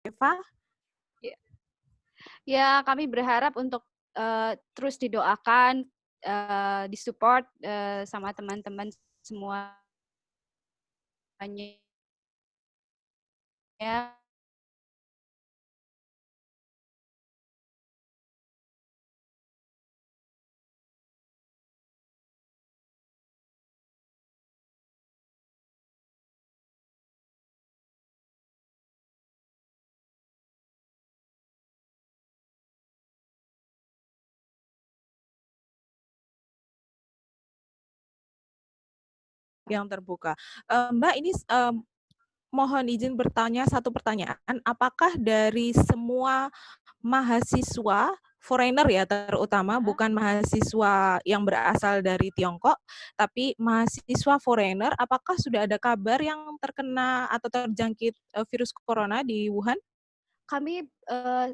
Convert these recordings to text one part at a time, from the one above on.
Eva? Ya, ya, kami berharap untuk terus didoakan, disupport sama teman-teman semuanya ya. Yang terbuka. Mbak, ini mohon izin bertanya satu pertanyaan. Apakah dari semua mahasiswa foreigner ya terutama, bukan mahasiswa yang berasal dari Tiongkok, tapi mahasiswa foreigner, apakah sudah ada kabar yang terkena atau terjangkit virus corona di Wuhan? Kami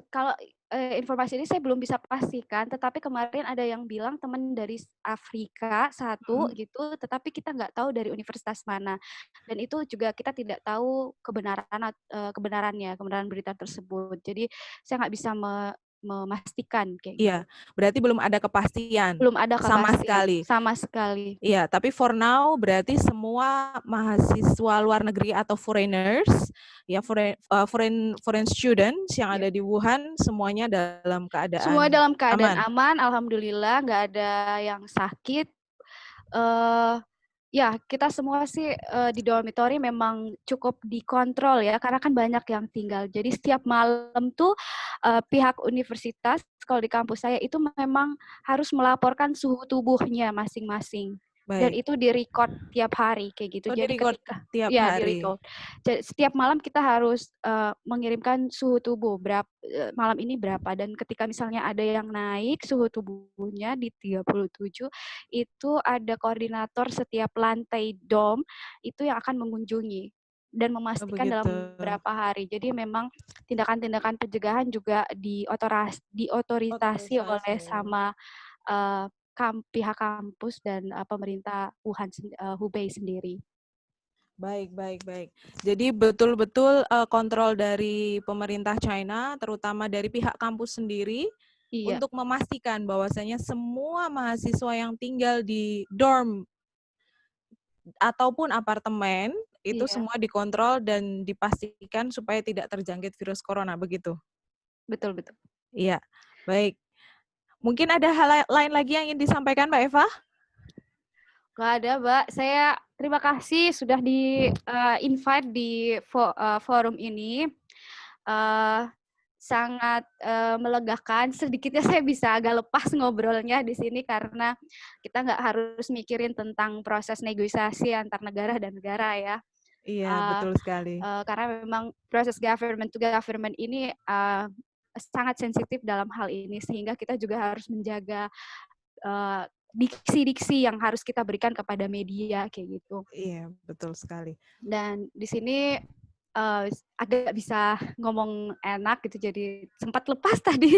kalau informasi ini saya belum bisa pastikan, tetapi kemarin ada yang bilang teman dari Afrika satu Mhm. gitu, tetapi kita nggak tahu dari universitas mana. Dan itu juga kita tidak tahu kebenaran berita tersebut. Jadi saya nggak bisa memastikan kayak gitu. Iya, berarti belum ada kepastian Belum ada sama kepastian sekali. sama sekali. Iya, tapi for now berarti semua mahasiswa luar negeri atau foreigners, ya foreign students yang Ya. ada di Wuhan semuanya dalam Semua keadaan dalam keadaan aman. aman, alhamdulillah, nggak ada yang sakit. Eh, Ya, kita semua sih di dormitory memang cukup dikontrol ya, karena kan banyak yang tinggal. Jadi setiap malam tuh pihak universitas, kalau di kampus saya itu memang harus melaporkan suhu tubuhnya masing-masing. Dan Baik. itu di-record tiap hari kayak gitu. Oh, Jadi di-record ketika tiap ya hari. di-record. Setiap malam kita harus mengirimkan suhu tubuh malam ini berapa, dan ketika misalnya ada yang naik suhu tubuhnya di 37, itu ada koordinator setiap lantai dom itu yang akan mengunjungi dan Oh, memastikan begitu. dalam beberapa hari. Jadi memang tindakan-tindakan pencegahan juga diotorisasi oleh Otorisasi. sama pihak kampus dan pemerintah Hubei sendiri. Baik, baik, baik. Jadi betul-betul kontrol dari pemerintah China, terutama dari pihak kampus sendiri, Iya, untuk memastikan bahwasanya semua mahasiswa yang tinggal di dorm ataupun apartemen itu iya, semua dikontrol dan dipastikan supaya tidak terjangkit virus corona, begitu? betul betul. Iya, baik. Mungkin ada hal lain lagi yang ingin disampaikan, Mbak Eva? Nggak ada, Mbak. Saya terima kasih sudah di-invite di forum ini. Uh, Sangat melegakan. Sedikitnya saya bisa agak lepas ngobrolnya di sini karena kita nggak harus mikirin tentang proses negosiasi antar negara dan negara ya. Iya, Uh, betul sekali. karena memang proses government to government ini sangat sensitif dalam hal ini, sehingga kita juga harus menjaga diksi-diksi yang harus kita berikan kepada media kayak gitu. Iya, betul sekali. Dan di sini agak bisa ngomong enak gitu, jadi sempat lepas tadi.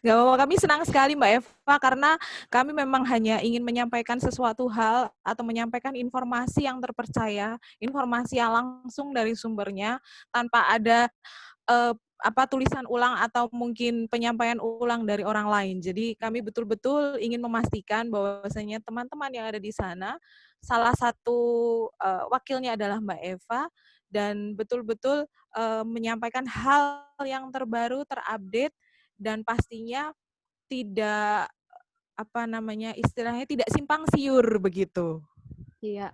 Gak apa-apa, kami senang sekali Mbak Eva karena kami memang hanya ingin menyampaikan sesuatu hal atau menyampaikan informasi yang terpercaya, informasi yang langsung dari sumbernya tanpa ada tulisan ulang atau mungkin penyampaian ulang dari orang lain. Jadi kami betul-betul ingin memastikan bahwasanya teman-teman yang ada di sana, salah satu wakilnya adalah Mbak Eva dan betul-betul menyampaikan hal yang terbaru, terupdate dan pastinya tidak istilahnya tidak simpang siur begitu. Iya.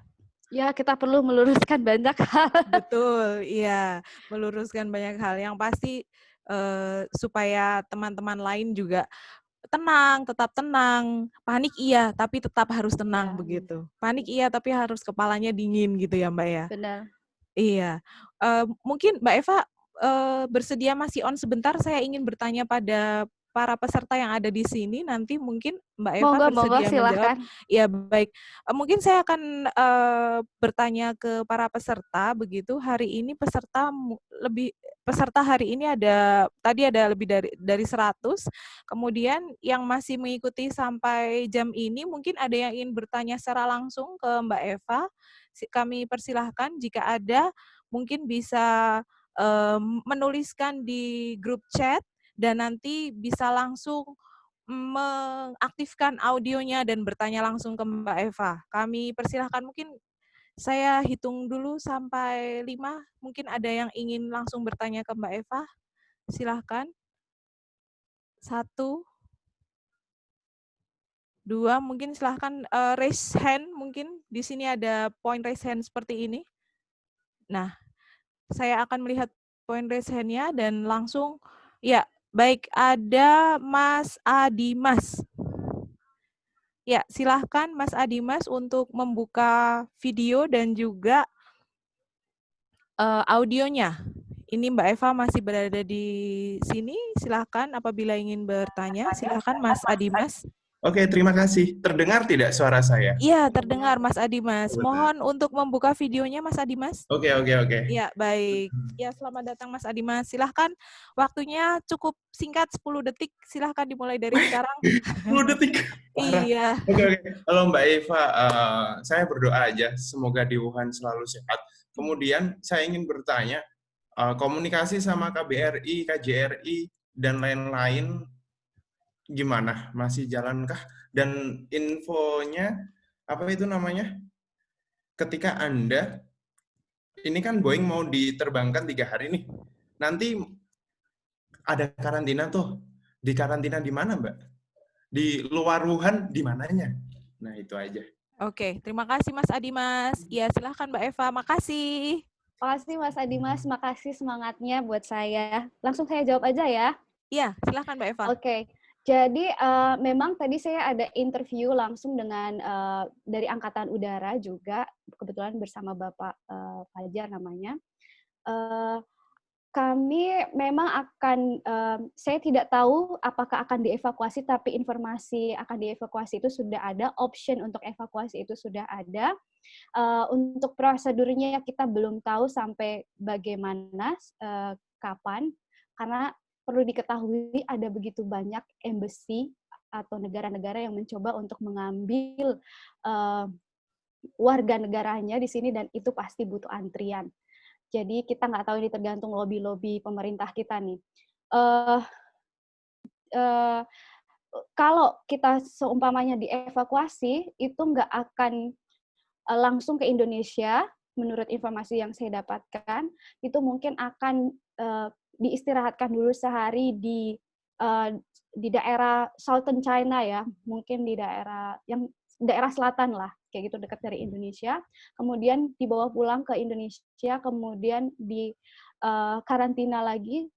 Ya, kita perlu meluruskan banyak hal. Betul, iya, meluruskan banyak hal yang pasti supaya teman-teman lain juga tenang, tetap tenang. Panik iya, tapi tetap harus tenang Iya, begitu. Panik iya, tapi harus kepalanya dingin gitu ya, Mbak ya. benar. Iya. Mungkin Mbak Eva bersedia masih on sebentar, saya ingin bertanya pada para peserta yang ada di sini, nanti mungkin Mbak Eva Monggo, monggo, bersedia menjawab. silahkan. Ya baik, mungkin saya akan bertanya ke para peserta begitu. Hari ini peserta hari ini tadi ada lebih dari 100, kemudian yang masih mengikuti sampai jam ini mungkin ada yang ingin bertanya secara langsung ke Mbak Eva. Kami persilahkan jika ada mungkin bisa menuliskan di grup chat dan nanti bisa langsung mengaktifkan audionya dan bertanya langsung ke Mbak Eva. Kami persilahkan, mungkin saya hitung dulu sampai 5. Mungkin ada yang ingin langsung bertanya ke Mbak Eva. Silahkan. 1, 2, mungkin silahkan raise hand. Mungkin di sini ada point raise hand seperti ini. Nah, saya akan melihat point raise hand-nya dan langsung, ya, baik, ada Mas Adimas. Ya, silahkan Mas Adimas untuk membuka video dan juga audionya. Ini Mbak Eva masih berada di sini. Silahkan apabila ingin bertanya. Silahkan Mas Adimas. Oke, terima kasih. Terdengar tidak suara saya? Iya, terdengar Mas Adimas. Mohon untuk membuka videonya Mas Adimas. Oke. Ya, baik. Ya, selamat datang Mas Adimas. Silahkan, waktunya cukup singkat, 10 detik. Silahkan dimulai dari sekarang. 10 detik. Parah. Iya. Oke. Halo Mbak Eva, saya berdoa aja semoga di Wuhan selalu sehat. Kemudian saya ingin bertanya, komunikasi sama KBRI, KJRI, dan lain-lain gimana? Masih jalankah? Dan infonya, apa itu namanya? Ketika Anda, ini kan Boeing mau diterbangkan 3 hari nih, nanti ada karantina tuh. Di karantina di mana, Mbak? Di luar Wuhan, di mananya? Nah, itu aja. Oke, terima kasih Mas Adimas. Ya, silahkan Mbak Eva. Makasih. Makasih Mas Adimas, makasih semangatnya buat saya. Langsung saya jawab aja ya. Iya, silahkan Mbak Eva. Oke. Jadi memang tadi saya ada interview langsung dengan dari Angkatan Udara juga, kebetulan bersama Bapak Fajar namanya. Kami memang akan, saya tidak tahu apakah akan dievakuasi, tapi informasi akan dievakuasi itu sudah ada, option untuk evakuasi itu sudah ada. Untuk prosedurnya kita belum tahu sampai bagaimana, kapan, karena perlu diketahui ada begitu banyak embassy atau negara-negara yang mencoba untuk mengambil warga negaranya di sini dan itu pasti butuh antrian. Jadi kita nggak tahu, ini tergantung lobby-lobby pemerintah kita nih. Kalau kita seumpamanya dievakuasi, itu nggak akan langsung ke Indonesia, menurut informasi yang saya dapatkan, itu mungkin akan diistirahatkan dulu sehari di daerah Southern China ya, mungkin di daerah selatan lah, kayak gitu, dekat dari Indonesia. Kemudian dibawa pulang ke Indonesia, kemudian di karantina lagi.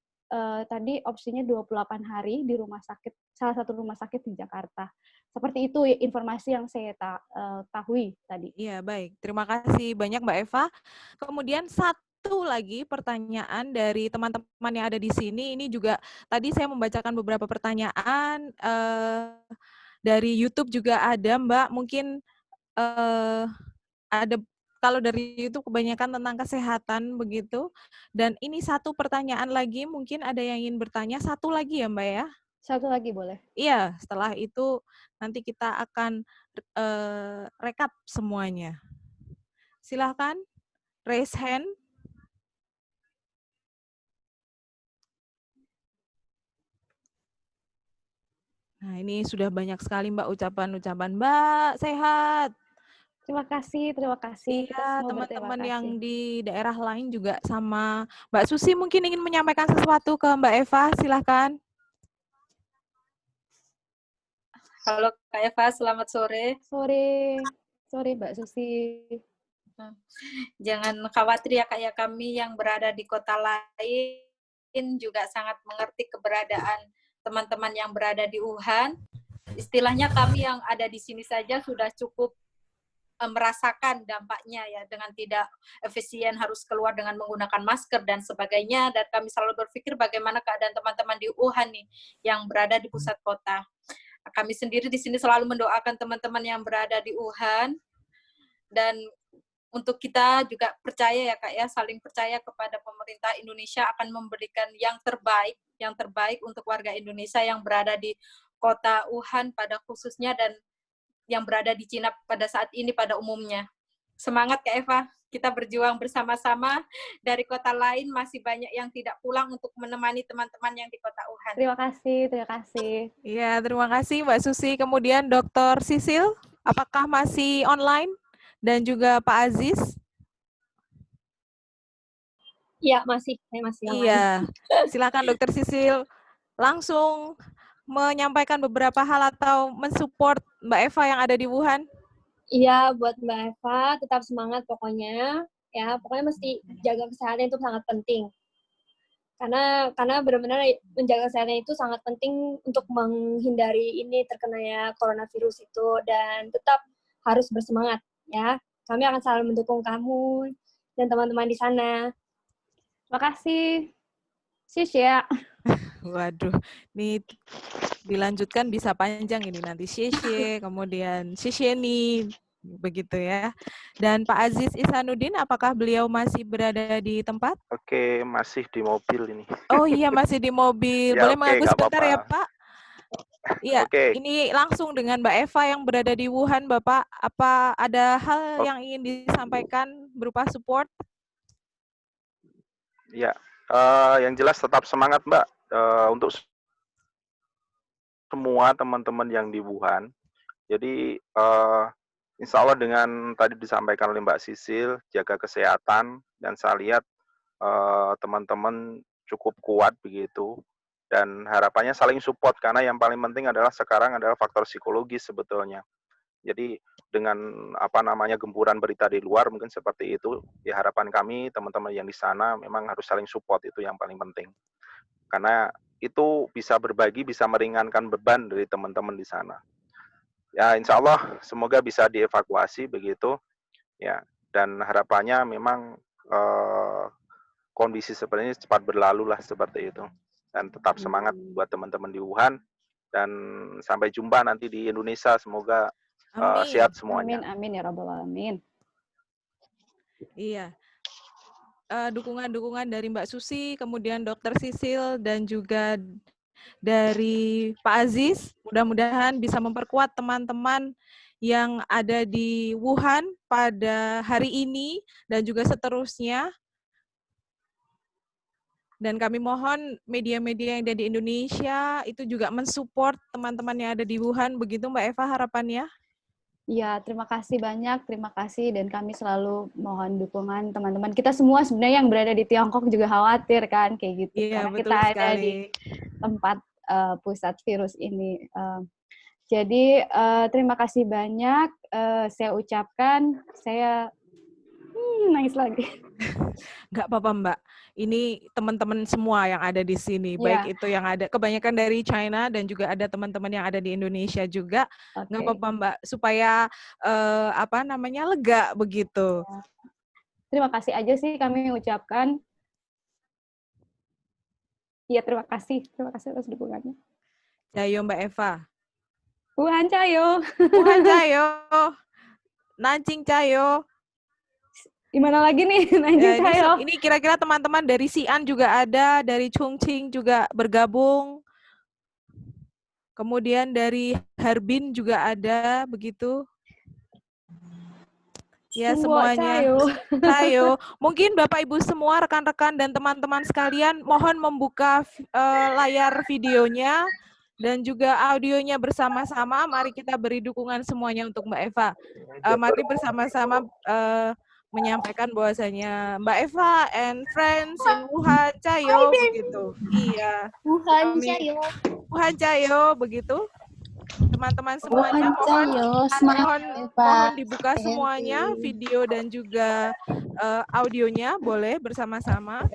Tadi opsinya 28 hari di rumah sakit, salah satu rumah sakit di Jakarta. Seperti itu informasi yang saya ketahui tadi. Iya, baik. Terima kasih banyak Mbak Eva. Kemudian satu lagi pertanyaan dari teman-teman yang ada di sini. Ini juga tadi saya membacakan beberapa pertanyaan dari YouTube juga ada, Mbak. Mungkin ada, kalau dari YouTube kebanyakan tentang kesehatan begitu. Dan ini satu pertanyaan lagi, mungkin ada yang ingin bertanya. Satu lagi ya, Mbak ya? Satu lagi boleh. Iya, setelah itu nanti kita akan rekap semuanya. Silahkan, raise hand. Nah, ini sudah banyak sekali Mbak ucapan-ucapan. Mbak, sehat. Terima kasih, terima kasih. Kita Iya, semua berterima teman-teman yang kasih. di daerah lain juga sama. Mbak Susi mungkin ingin menyampaikan sesuatu ke Mbak Eva, silahkan. Halo Kak Eva, selamat sore. Sore Mbak Susi. Jangan khawatir ya Kak ya, kami yang berada di kota lain juga sangat mengerti keberadaan teman-teman yang berada di Wuhan. Istilahnya kami yang ada di sini saja sudah cukup merasakan dampaknya ya, dengan tidak efisien, harus keluar dengan menggunakan masker dan sebagainya, dan kami selalu berpikir bagaimana keadaan teman-teman di Wuhan nih yang berada di pusat kota. Kami sendiri di sini selalu mendoakan teman-teman yang berada di Wuhan, dan untuk kita juga percaya ya Kak ya, saling percaya kepada pemerintah Indonesia akan memberikan yang terbaik untuk warga Indonesia yang berada di kota Wuhan pada khususnya dan yang berada di Cina pada saat ini pada umumnya. Semangat Kak Eva, kita berjuang bersama-sama. Dari kota lain masih banyak yang tidak pulang untuk menemani teman-teman yang di kota Wuhan. Terima kasih, terima kasih. Iya, terima kasih Mbak Susi. Kemudian Dr. Sisil, apakah masih online? Dan juga Pak Aziz? Iya, saya masih online. Iya, silakan Dr. Sisil langsung menyampaikan beberapa hal atau mensupport Mbak Eva yang ada di Wuhan. Iya, buat Mbak Eva, tetap semangat pokoknya. Ya, pokoknya mesti jaga kesehatan itu sangat penting. Karena benar-benar menjaga kesehatan itu sangat penting untuk menghindari ini terkenanya coronavirus itu, dan tetap harus bersemangat ya. Kami akan selalu mendukung kamu dan teman-teman di sana. Terima kasih. Xie. Waduh, ini dilanjutkan bisa panjang ini nanti. Xie, kemudian xie nih, begitu ya. Dan Pak Aziz Ihsanuddin, apakah beliau masih berada di tempat? Oke, masih di mobil ini. Oh iya, masih di mobil. Ya, Boleh oke, mengaku nggak sebentar ya, apa-apa. Pak? Iya, Oke. ini langsung dengan Mbak Eva yang berada di Wuhan, Bapak. Apa ada hal yang ingin disampaikan berupa support? Ya, yang jelas tetap semangat Mbak, untuk semua teman-teman yang di Wuhan. Jadi insya Allah dengan tadi disampaikan oleh Mbak Sisil, jaga kesehatan, dan saya lihat teman-teman cukup kuat begitu. Dan harapannya saling support, karena yang paling penting adalah sekarang adalah faktor psikologis sebetulnya. Jadi dengan gempuran berita di luar mungkin seperti itu, ya harapan kami teman-teman yang di sana memang harus saling support, itu yang paling penting. Karena itu bisa berbagi, bisa meringankan beban dari teman-teman di sana. Ya insya Allah semoga bisa dievakuasi begitu, ya. Dan harapannya memang kondisi seperti ini cepat berlalu lah seperti itu. Dan tetap semangat buat teman-teman di Wuhan, dan sampai jumpa nanti di Indonesia, semoga sehat semuanya. Amin ya rabbal alamin. Iya. Dukungan-dukungan dari Mbak Susi, kemudian Dr. Sisil, dan juga dari Pak Aziz, mudah-mudahan bisa memperkuat teman-teman yang ada di Wuhan pada hari ini dan juga seterusnya. Dan kami mohon media-media yang ada di Indonesia itu juga mensupport teman-teman yang ada di Wuhan, begitu Mbak Eva harapannya? Ya, terima kasih banyak, terima kasih, dan kami selalu mohon dukungan teman-teman kita semua sebenarnya yang berada di Tiongkok juga khawatir kan kayak gitu. Iya, karena betul kita sekali. ada di tempat pusat virus ini. Jadi terima kasih banyak saya ucapkan, saya nangis lagi. Nggak apa-apa Mbak, ini teman-teman semua yang ada di sini, baik itu yang ada kebanyakan dari China dan juga ada teman-teman yang ada di Indonesia juga. Nggak apa-apa Mbak, supaya lega begitu. Terima kasih aja sih kami ucapkan. Iya, terima kasih atas dukungannya. Cayo Mbak Eva. Wuhan Cayo. Wuhan Cayo. Nancing Cayo. Gimana lagi nih Nancing Cayo? Ini kira-kira teman-teman dari Xi'an juga ada, dari Chongqing juga bergabung. Kemudian dari Harbin juga ada, begitu. Ya, semuanya. Cayo. Mungkin Bapak Ibu semua, rekan-rekan dan teman-teman sekalian, mohon membuka layar videonya dan juga audionya bersama-sama. Mari kita beri dukungan semuanya untuk Mbak Eva. Mari bersama-sama menyampaikan bahwasanya Mbak Eva and friends in Wuhan Cayo, begitu. Iya. Wuhan Cayo, begitu. Teman-teman semuanya mohon dibuka semuanya video dan juga audionya, boleh bersama-sama.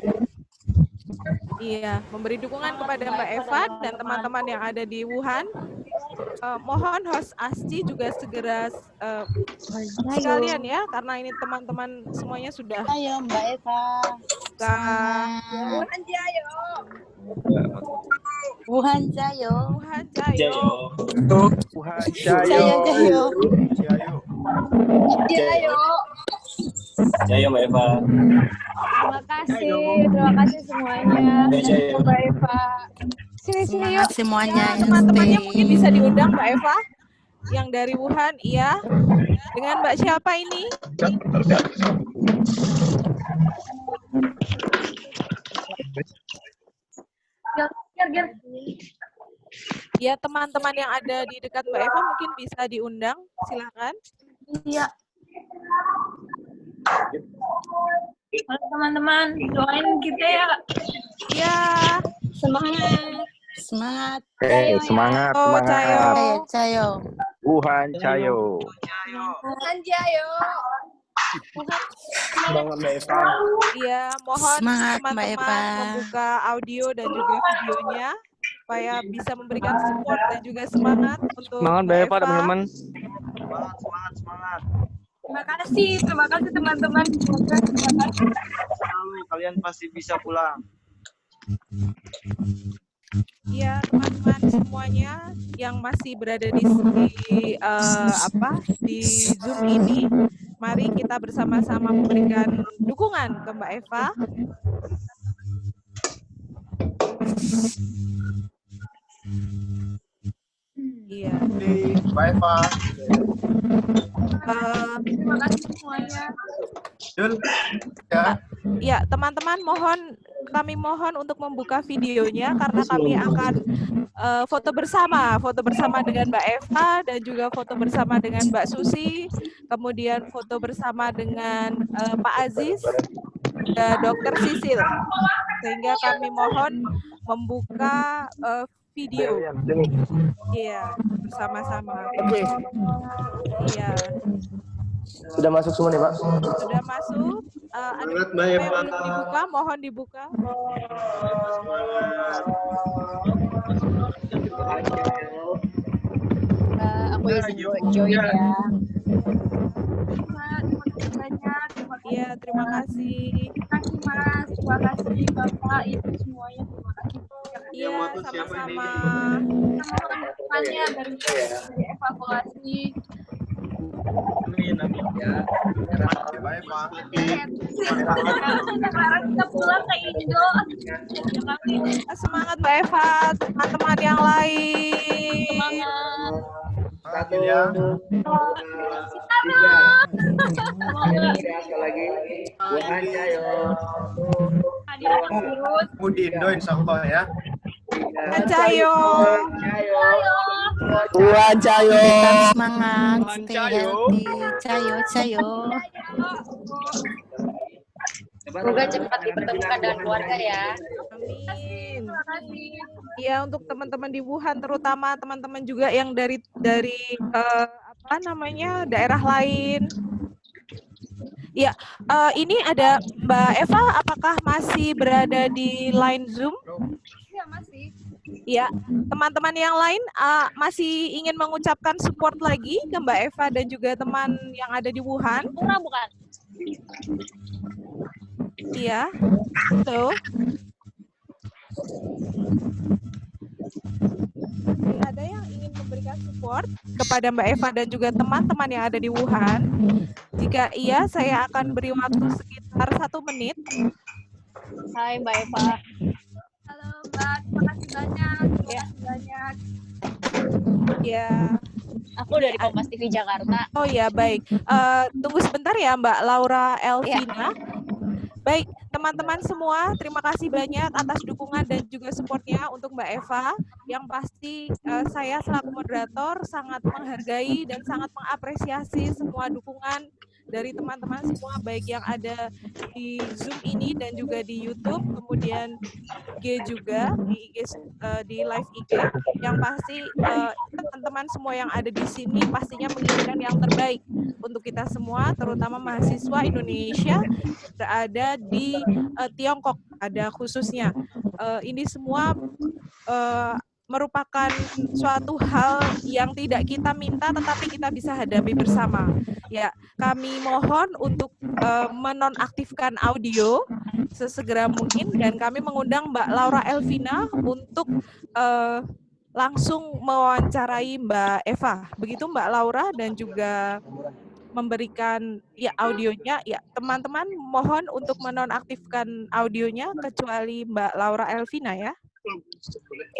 Iya, memberi dukungan kepada Mbak Eva dan teman-teman yang ada di Wuhan. Mohon host Asci juga segera sekalian ya, karena ini teman-teman semuanya sudah. Ayo Mbak Eva. Wuhan Cayo. Wuhan Cayo. Wuhan Cayo. Cayo Mbak Eva. Terima kasih semuanya. Mbak Eva. Sini yuk. Semuanya. Ya, teman-temannya mungkin bisa diundang Mbak Eva. yang dari Wuhan, iya. Dengan Mbak siapa ini? Ya, teman-teman yang ada di dekat Mbak Eva mungkin bisa diundang, silakan. Iya. Halo teman-teman, doain kita ya. Iya. Semangat. Semangat. Semangat, Oh, semangat. Cayo. Cayo. Wuhan Cayo. Wuhan Cayo. Semangat Mbak Eva. Iya, mohon Semangat, Mbak teman-teman Eva. membuka audio dan juga videonya supaya bisa memberikan support dan juga semangat untuk Semangat Mbak Eva, teman-teman. Semangat. Terima kasih teman-teman. Selalu kalian pasti bisa pulang. Iya, teman-teman semuanya yang masih berada di Zoom ini, mari kita bersama-sama memberikan dukungan ke Mbak Eva. Iya. Mbak Eva. Terima kasih semuanya. Jul, ya. Ya, teman-teman kami mohon untuk membuka videonya karena kami akan foto bersama dengan Mbak Eva dan juga foto bersama dengan Mbak Susi, kemudian foto bersama dengan Pak Aziz dan Dr. Sisil. Sehingga kami mohon membuka video. Iya, bersama-sama. Iya. Sudah masuk semua nih, Pak? Sudah masuk. Ada yang belum dibuka, mohon dibuka. Aku izin join ya. Iya, terima kasih. Terima kasih Mas, terima kasih Bapak, Ibu semuanya, terima kasih. Iya, sama-sama. Teman-temannya dari evakuasi. Amin ya. Mbak Eva. Sekarang kita pulang ke Indo. Semangat Mbak Eva, teman-teman yang lain. Semangat. Satu ya. Lagi. Wuhan Cayo. Di Indo insya Allah ya. Cayo. Wuhan Cayo. Tetap semangat. Wuhan Stay Cayo. healthy. Cayo. Semoga cepat dipertemukan dengan keluarga ya. Amin. Iya, untuk teman-teman di Wuhan, terutama teman-teman juga yang dari daerah lain. Ya, ini ada Mbak Eva, apakah masih berada di line Zoom? Iya, masih. Ya, teman-teman yang lain masih ingin mengucapkan support lagi ke Mbak Eva dan juga teman yang ada di Wuhan? Bukan. Iya, so. Ada yang ingin memberikan support kepada Mbak Eva dan juga teman-teman yang ada di Wuhan? Jika iya, saya akan beri waktu sekitar 1 menit. Hai Mbak Eva. Halo Mbak, terima kasih banyak. Ya. Aku dari Kompas TV Jakarta. Oh ya, baik. Tunggu sebentar ya Mbak Laura Elvina. Baik, teman-teman semua, terima kasih banyak atas dukungan dan juga supportnya untuk Mbak Eva. Yang pasti saya selaku moderator sangat menghargai dan sangat mengapresiasi semua dukungan dari teman-teman semua, baik yang ada di Zoom ini dan juga di YouTube, kemudian IG juga, di live IG. Yang pasti teman-teman semua yang ada di sini pastinya menginginkan yang terbaik untuk kita semua, terutama mahasiswa Indonesia berada di Tiongkok ada khususnya. Ini semua merupakan suatu hal yang tidak kita minta tetapi kita bisa hadapi bersama. Ya, kami mohon untuk menonaktifkan audio sesegera mungkin dan kami mengundang Mbak Laura Elvina untuk langsung mewawancarai Mbak Eva. Begitu Mbak Laura dan juga memberikan audionya. Ya, teman-teman mohon untuk menonaktifkan audionya kecuali Mbak Laura Elvina ya.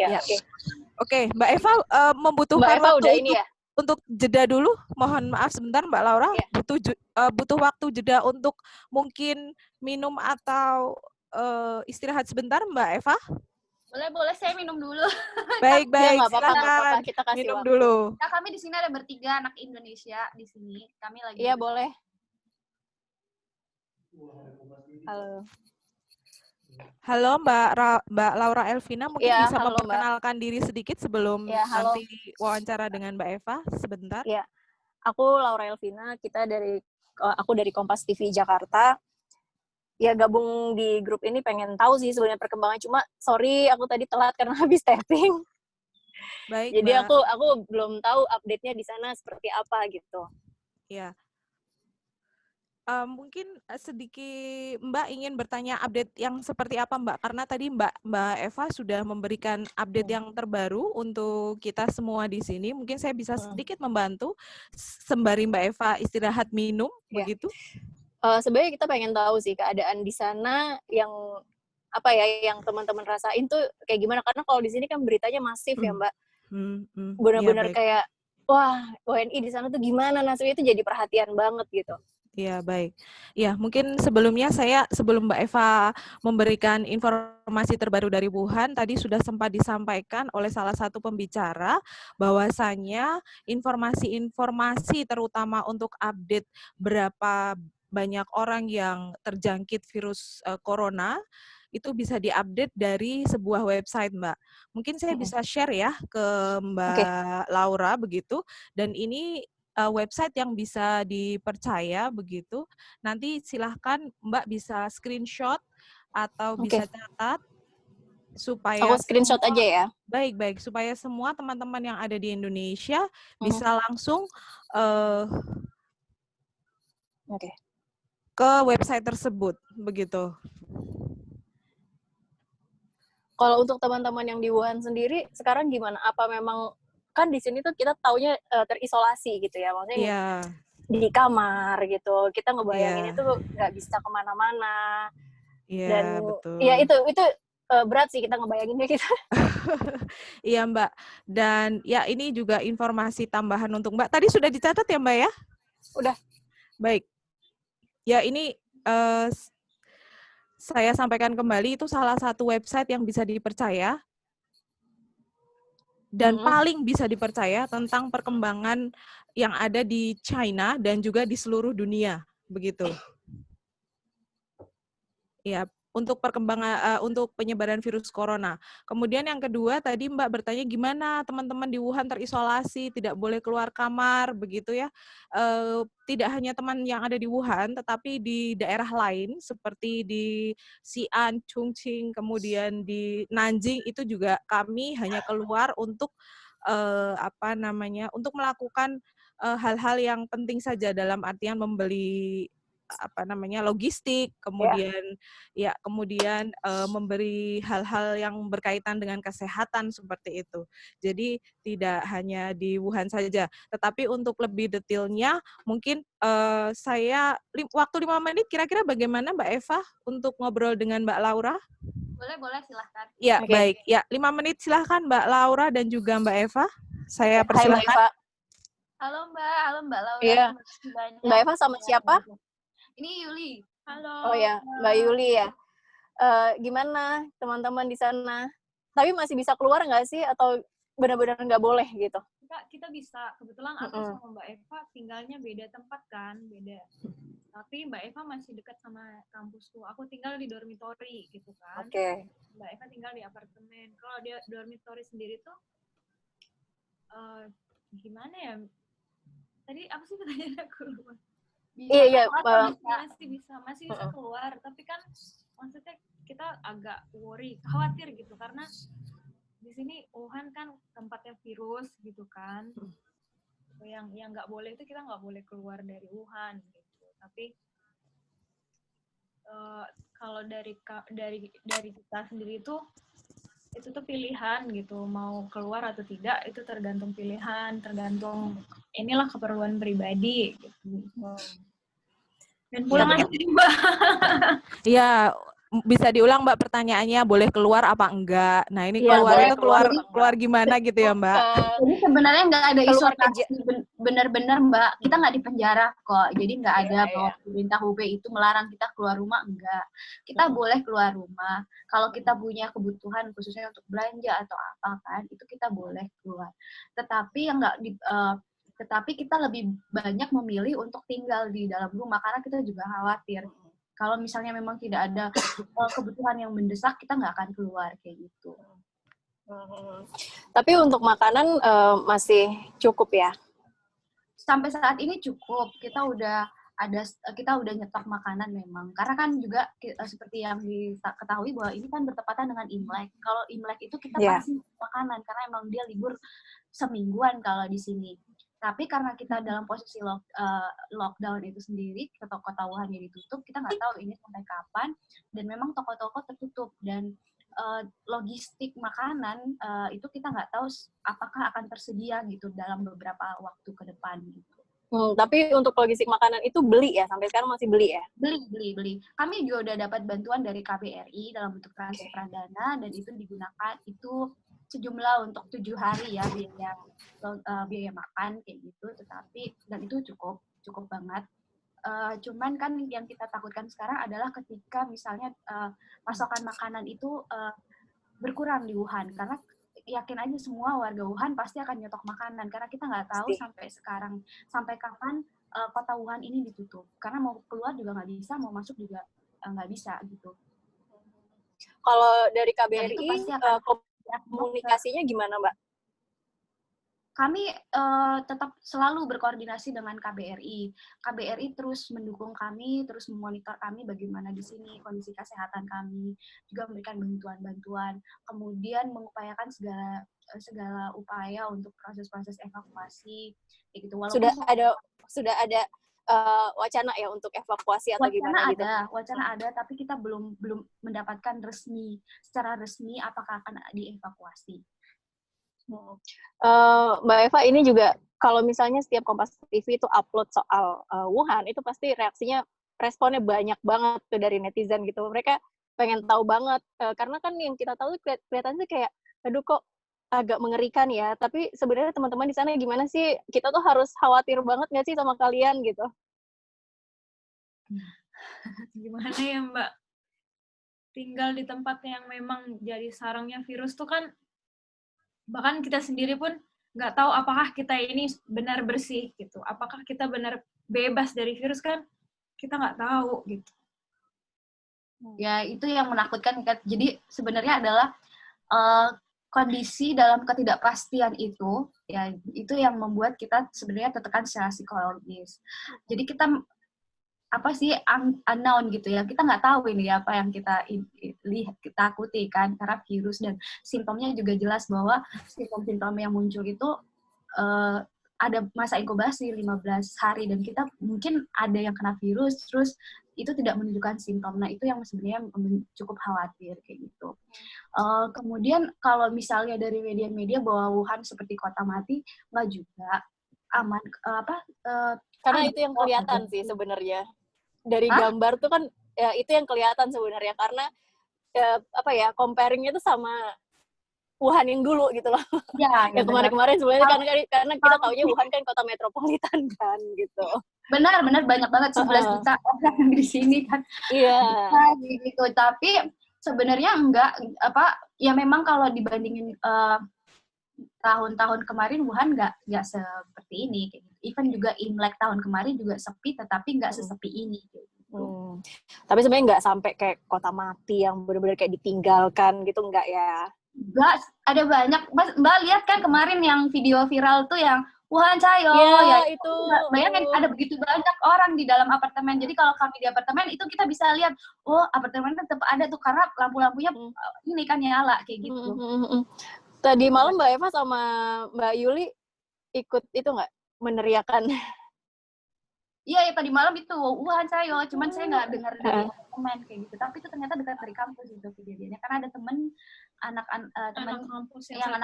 Ya. Oke, Mbak Eva membutuhkan Mbak Eva waktu udah ini ya? untuk jeda dulu, mohon maaf sebentar Mbak Laura, butuh waktu jeda untuk mungkin minum atau istirahat sebentar Mbak Eva? Boleh, saya minum dulu. Baik, Ya, nggak silakan. apa-apa, kita kasih minum waktu. dulu. Nah, kami di sini ada bertiga anak Indonesia di sini. Kami lagi. Iya, boleh. Halo Mbak Laura Elvina, mungkin Ya, bisa halo, memperkenalkan diri sedikit sebelum Ya, halo. nanti wawancara dengan Mbak Eva sebentar. Ya, aku Laura Elvina, aku dari Kompas TV Jakarta. Ya, gabung di grup ini pengen tahu sih sebenarnya perkembangan, cuma sorry aku tadi telat karena habis tapping. Baik, Jadi Mbak. aku belum tahu update-nya di sana seperti apa gitu. Ya. Mungkin sedikit Mbak ingin bertanya update yang seperti apa Mbak? Karena tadi Mbak Eva sudah memberikan update yang terbaru untuk kita semua di sini. Mungkin saya bisa sedikit membantu sembari Mbak Eva istirahat minum, begitu? Sebenarnya kita pengen tahu sih keadaan di sana yang apa ya, yang teman-teman rasain tuh kayak gimana? Karena kalau di sini kan beritanya masif ya Mbak. Benar-benar kayak wah WNI di sana tuh gimana nasibnya, itu jadi perhatian banget gitu. Ya, baik. Ya, mungkin sebelum Mbak Eva memberikan informasi terbaru dari Wuhan, tadi sudah sempat disampaikan oleh salah satu pembicara bahwasannya informasi-informasi terutama untuk update berapa banyak orang yang terjangkit virus corona, itu bisa diupdate dari sebuah website, Mbak. Mungkin saya bisa share ya ke Mbak Laura begitu, dan ini website yang bisa dipercaya begitu. Nanti silahkan Mbak bisa screenshot atau bisa catat supaya aku screenshot aja ya. Baik, supaya semua teman-teman yang ada di Indonesia bisa langsung ke website tersebut begitu. Kalau untuk teman-teman yang di Wuhan sendiri sekarang gimana? Apa memang kan di sini tuh kita taunya terisolasi gitu ya, maksudnya di kamar gitu. Kita ngebayanginnya tuh nggak bisa kemana-mana. Dan betul. Ya itu berat sih kita ngebayanginnya kita. Iya Mbak. Dan ya ini juga informasi tambahan untuk Mbak. Tadi sudah dicatat ya Mbak ya? Udah. Baik. Ya ini saya sampaikan kembali, itu salah satu website yang bisa dipercaya dan paling bisa dipercaya tentang perkembangan yang ada di China dan juga di seluruh dunia, begitu. Ya, untuk perkembangan untuk penyebaran virus corona. Kemudian yang kedua tadi Mbak bertanya gimana teman-teman di Wuhan terisolasi, tidak boleh keluar kamar, begitu ya. Tidak hanya teman yang ada di Wuhan, tetapi di daerah lain seperti di Xi'an, Chongqing, kemudian di Nanjing itu juga kami hanya keluar untuk untuk melakukan hal-hal yang penting saja, dalam artian membeli logistik, kemudian memberi hal-hal yang berkaitan dengan kesehatan seperti itu. Jadi tidak hanya di Wuhan saja, tetapi untuk lebih detailnya mungkin waktu 5 menit kira-kira bagaimana Mbak Eva untuk ngobrol dengan Mbak Laura? Boleh silahkan. Ya, baik. Ya, 5 menit silahkan Mbak Laura dan juga Mbak Eva. Saya persilahkan. Halo Mbak Laura. Iya. Mbak Eva sama siapa? Ini Yuli. Halo. Oh ya, Mbak Yuli ya. Gimana teman-teman di sana? Tapi masih bisa keluar nggak sih? Atau benar-benar nggak boleh gitu? Kita bisa. Kebetulan aku sama Mbak Eva tinggalnya beda tempat kan, beda. Tapi Mbak Eva masih dekat sama kampusku. Aku tinggal di dormitory gitu kan. Mbak Eva tinggal di apartemen. Kalau dia dormitory sendiri tuh, gimana ya? Tadi apa sih pertanyaan aku lupa? Masih bisa keluar, tapi kan maksudnya kita agak khawatir gitu, karena di sini Wuhan kan tempatnya virus gitu kan. Yang nggak boleh itu kita nggak boleh keluar dari Wuhan gitu. Tapi kalau dari kita sendiri itu tuh pilihan gitu, mau keluar atau tidak itu tergantung pilihan, tergantung inilah keperluan pribadi gitu. Dan pulang aja Mbak. Ya, bisa diulang Mbak pertanyaannya, boleh keluar apa enggak? Nah ini Iya, keluar boleh itu keluar keluar apa enggak? keluar gimana gitu ya Mbak? Jadi sebenarnya nggak ada Keluar isolasi benar-benar Mbak. Kita nggak di penjara kok. Jadi nggak ada Iya, bahwa iya. pemerintah HUB itu melarang kita keluar rumah, enggak. Kita boleh keluar rumah. Kalau kita punya kebutuhan khususnya untuk belanja atau apa kan, itu kita boleh keluar. Tetapi yang nggak tetapi kita lebih banyak memilih untuk tinggal di dalam rumah karena kita juga khawatir. Kalau misalnya memang tidak ada kebutuhan yang mendesak, kita nggak akan keluar kayak gitu. Tapi untuk makanan masih cukup ya? Sampai saat ini cukup. Kita udah nyetok makanan memang. Karena kan juga seperti yang diketahui bahwa ini kan bertepatan dengan Imlek. Kalau Imlek itu kita pasti makanan karena emang dia libur semingguan kalau di sini. Tapi karena kita dalam posisi lockdown itu sendiri, kota Wuhan ditutup, kita nggak tahu ini sampai kapan. Dan memang toko-toko tertutup dan logistik makanan itu kita nggak tahu apakah akan tersedia gitu dalam beberapa waktu ke depan gitu. Tapi untuk logistik makanan itu beli ya? Sampai sekarang masih beli ya? Beli. Kami juga udah dapat bantuan dari KBRI dalam bentuk transferan dana dan itu digunakan itu sejumlah untuk 7 hari ya biaya makan kayak gitu. Tetapi dan itu cukup banget. Cuman kan yang kita takutkan sekarang adalah ketika misalnya pasokan makanan itu berkurang di Wuhan karena yakin aja semua warga Wuhan pasti akan nyetok makanan karena kita nggak tahu sampai kapan kota Wuhan ini ditutup karena mau keluar juga nggak bisa, mau masuk juga nggak bisa gitu. Kalau dari KBRI komunikasinya gimana Mbak? Kami tetap selalu berkoordinasi dengan KBRI. KBRI terus mendukung kami, terus memonitor kami bagaimana di sini kondisi kesehatan kami, juga memberikan bantuan-bantuan, kemudian mengupayakan segala upaya untuk proses-proses evakuasi, kayak gitu. Walaupun sudah ada wacana ya untuk evakuasi atau gimana gitu? Wacana ada, tapi kita belum mendapatkan secara resmi apakah akan dievakuasi. Mbak Eva, ini juga kalau misalnya setiap Kompas TV itu upload soal Wuhan, itu pasti responnya banyak banget tuh dari netizen gitu. Mereka pengen tahu banget, karena kan yang kita tahu kelihatannya kayak, aduh kok agak mengerikan ya. Tapi sebenarnya teman-teman di sana gimana sih? Kita tuh harus khawatir banget nggak sih sama kalian gitu? Gimana ya Mbak? Tinggal di tempat yang memang jadi sarangnya virus tuh kan, bahkan kita sendiri pun nggak tahu apakah kita ini benar bersih gitu, apakah kita benar bebas dari virus kan kita nggak tahu gitu. Ya itu yang menakutkan. Jadi sebenarnya adalah kondisi dalam ketidakpastian itu, ya itu yang membuat kita sebenarnya tertekan secara psikologis. Jadi kita unknown gitu ya, kita nggak tahu ini apa yang kita takuti kan, karena virus dan simptomnya juga jelas bahwa simptom-simptom yang muncul itu ada masa inkubasi 15 hari dan kita mungkin ada yang kena virus terus itu tidak menunjukkan simptom. Nah itu yang sebenarnya cukup khawatir kayak gitu. Kemudian kalau misalnya dari media-media bahwa Wuhan seperti kota mati, nggak juga, aman karena itu yang kelihatan sih sebenarnya. Dari gambar tuh kan ya, itu yang kelihatan sebenarnya karena comparing-nya tuh sama Wuhan yang dulu gitu loh. Ya, yang kemarin-kemarin sebenarnya karena kita taunya Wuhan kan kota metropolitan kan gitu. Benar banyak banget 11 juta orang di sini kan. Iya. Gitu. Tapi sebenarnya enggak ya memang kalau dibandingin tahun-tahun kemarin Wuhan nggak seperti ini. Even juga Imlek tahun kemarin juga sepi, tetapi nggak sesepi ini. Tapi sebenarnya nggak sampai kayak kota mati yang benar-benar kayak ditinggalkan gitu, nggak ya? Nggak, ada banyak. Mbak lihat kan kemarin yang video viral tuh yang Wuhan Cayo. Ya itu. Bayangin ada begitu banyak orang di dalam apartemen. Jadi kalau kami di apartemen itu kita bisa lihat, oh apartemen tetap ada tuh karena lampu-lampunya ini kan nyala kayak gitu. Tadi malam Mbak Eva sama Mbak Yuli ikut itu nggak meneriakan? Iya, tadi malam itu Wuhan Cayo, cuman saya nggak dengar dari teman kayak gitu. Tapi itu ternyata dekat dari kampus itu kejadiannya. Karena ada teman anak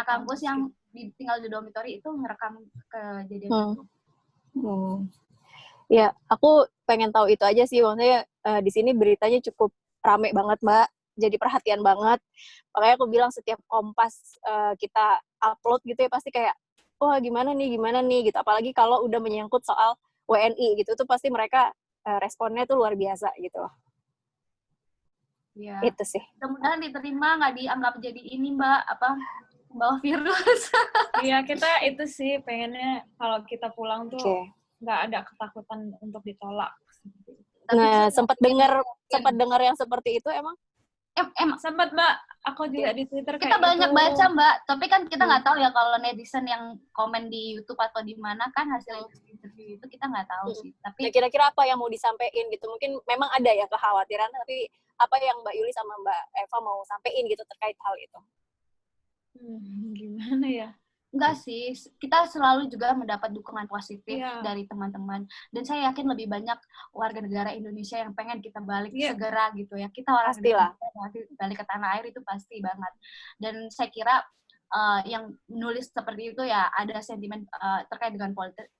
kampus yang tinggal di dormitory itu ngerekam kejadian itu. Ya, aku pengen tahu itu aja sih. Maksudnya di sini beritanya cukup rame banget Mbak, jadi perhatian banget. Makanya aku bilang setiap Kompas kita upload gitu ya pasti kayak, wah gimana nih gitu. Apalagi kalau udah menyangkut soal WNI gitu, tuh pasti mereka responnya tuh luar biasa gitu. Ya. Itu sih. Mudah-mudahan diterima, nggak dianggap jadi ini Mbak, bawa virus. Iya, kita itu sih pengennya kalau kita pulang tuh nggak ada ketakutan untuk ditolak. Nah, sempat dengar yang seperti itu emang? Sempat Mbak, aku juga di Twitter kita kayak banyak gitu. baca Mbak, tapi kan kita nggak tahu ya kalau netizen yang komen di YouTube atau di mana kan hasil interview itu kita nggak tahu sih. Tapi kira-kira apa yang mau disampaikan gitu? Mungkin memang ada ya kekhawatiran, tapi apa yang Mbak Yuli sama Mbak Eva mau sampaikan gitu terkait hal itu? Gimana ya? Enggak sih, kita selalu juga mendapat dukungan positif dari teman-teman. Dan saya yakin lebih banyak warga negara Indonesia yang pengen kita balik segera gitu ya. Kita orang Pastilah. Indonesia balik ke tanah air itu pasti banget. Dan saya kira yang menulis seperti itu ya ada sentimen terkait dengan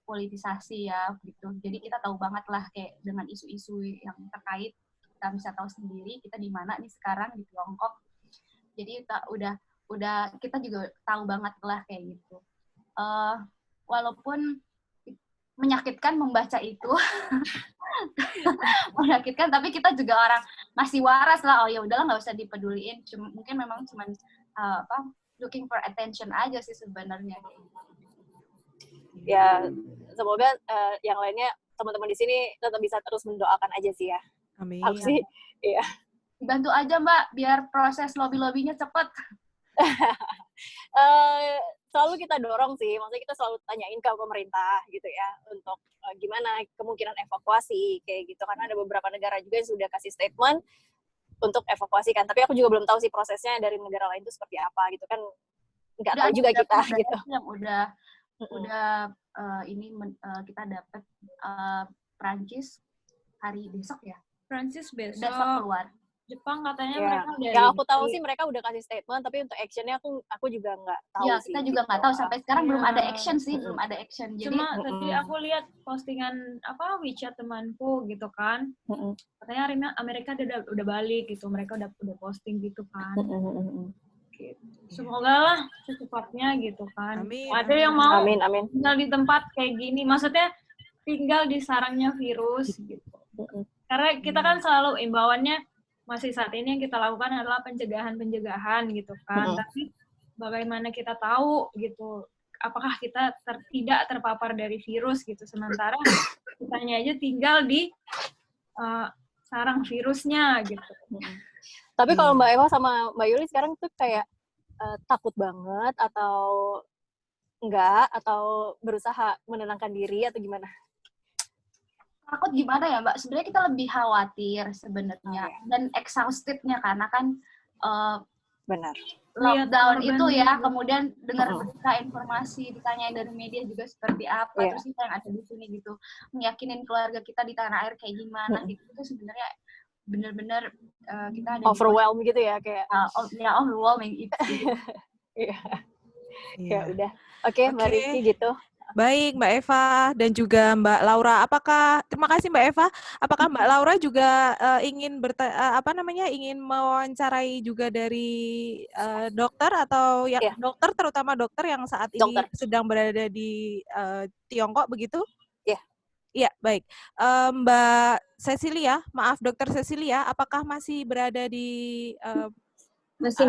politisasi ya gitu. Jadi kita tahu banget lah kayak dengan isu-isu yang terkait, kita bisa tahu sendiri kita di mana nih sekarang di Tiongkok. Jadi udah kita juga tahu banget lah kayak gitu. Walaupun menyakitkan membaca itu, menyakitkan, tapi kita juga orang masih waras lah. Oh ya udahlah nggak usah dipeduliin. Mungkin memang cuman looking for attention aja sih sebenarnya. Ya semoga yang lainnya teman-teman di sini tetap bisa terus mendoakan aja sih ya. Amin. Aku sih, iya. Dibantu aja Mbak biar proses lobby-lobbynya cepet. Selalu kita dorong sih, maksudnya kita selalu tanyain ke pemerintah gitu ya untuk gimana kemungkinan evakuasi kayak gitu, karena ada beberapa negara juga yang sudah kasih statement untuk evakuasi kan, tapi aku juga belum tahu sih prosesnya dari negara lain itu seperti apa gitu kan, nggak tahu juga kita gitu. Yang kita dapat Prancis hari besok ya. Prancis besok keluar. Jepang katanya mereka udah. Yang aku tahu sih mereka udah kasih statement, tapi untuk actionnya aku juga nggak tahu ya, sih. Kita juga nggak tahu sampai sekarang belum ada action sih, belum ada action. Jadi cuma tadi aku lihat postingan WeChat temanku gitu kan, katanya Amerika udah balik gitu, mereka udah posting gitu kan. Gitu. Semoga lah secepatnya gitu kan. Amin, ada yang mau tinggal di tempat kayak gini, maksudnya tinggal di sarangnya virus gitu. Karena kita kan selalu imbauannya masih saat ini yang kita lakukan adalah pencegahan gitu kan. Tapi bagaimana kita tahu gitu, apakah kita tidak terpapar dari virus gitu, sementara kitanya aja tinggal di sarang virusnya gitu. Tapi kalau Mbak Eva sama Mbak Yuli sekarang tuh kayak takut banget atau enggak, atau berusaha menenangkan diri atau gimana? Takut gimana ya Mbak? Sebenarnya kita lebih khawatir sebenarnya dan exhausted-nya karena kan benar lockdown itu ya, kemudian dengar berita informasi, ditanyain dari media juga seperti apa, terus kita yang ada di sini gitu meyakinin keluarga kita di tanah air kayak gimana gitu, itu sebenarnya benar-benar kita ada overwhelm gitu ya kayak overwhelming itu. Ya udah. Oke, Mbak Rizky gitu. Baik, Mbak Eva dan juga Mbak Laura. Terima kasih Mbak Eva. Apakah Mbak Laura juga ingin ingin mewawancarai juga dari dokter atau dokter, terutama dokter yang saat ini sedang berada di Tiongkok begitu? Iya, baik. Mbak Cecilia, maaf Dokter Cecilia, apakah masih berada di masih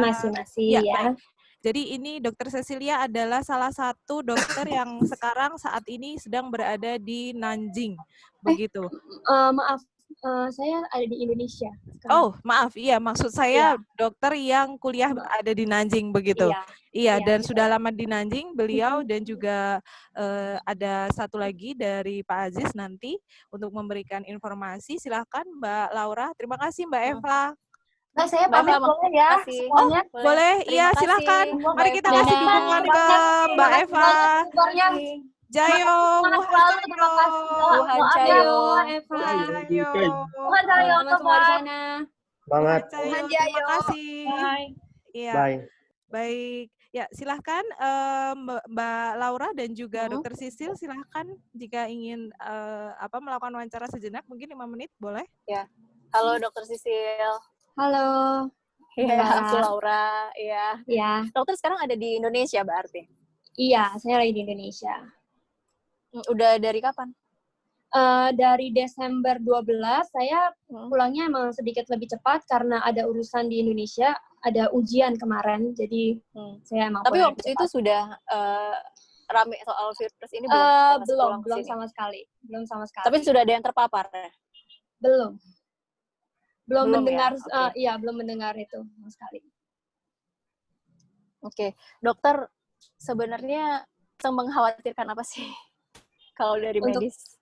ya. Baik. Jadi ini Dokter Cecilia adalah salah satu dokter yang sekarang saat ini sedang berada di Nanjing, begitu. Maaf, saya ada di Indonesia sekarang. Oh, maaf, iya maksud saya dokter yang kuliah ada di Nanjing, begitu. Iya, dan sudah lama di Nanjing beliau dan juga ada satu lagi dari Pak Aziz nanti untuk memberikan informasi. Silahkan Mbak Laura. Terima kasih Mbak Eva. Nah, saya pamit boleh ya semuanya? Boleh, iya silahkan. Mari kita kasih dukungan ke Mbak Eva. Jayo, Tuhan Jayo, Tuhan Jayo, semua di sana. Semangat. Terima kasih. Iya. Bye. Baik. Ya, silahkan Mbak Laura dan juga Dokter Sisil, silahkan jika ingin melakukan wawancara sejenak, mungkin 5 menit, boleh? Ya. Halo Dokter Sisil. Halo. Iya, Mbak. aku Laura. Iya. Iya. Dokter sekarang ada di Indonesia berarti? Iya, saya lagi di Indonesia. Udah dari kapan? Dari Desember 12, saya pulangnya emang sedikit lebih cepat karena ada urusan di Indonesia, ada ujian kemarin, jadi saya emang Tapi pulang waktu cepat. itu sudah rame soal virus ini belum? Belum sama sekali. Belum sama sekali. Tapi sudah ada yang terpapar ya? Belum mendengar, ya? iya belum mendengar itu sama sekali. Oke, dokter sebenarnya yang mengkhawatirkan apa sih kalau dari medis?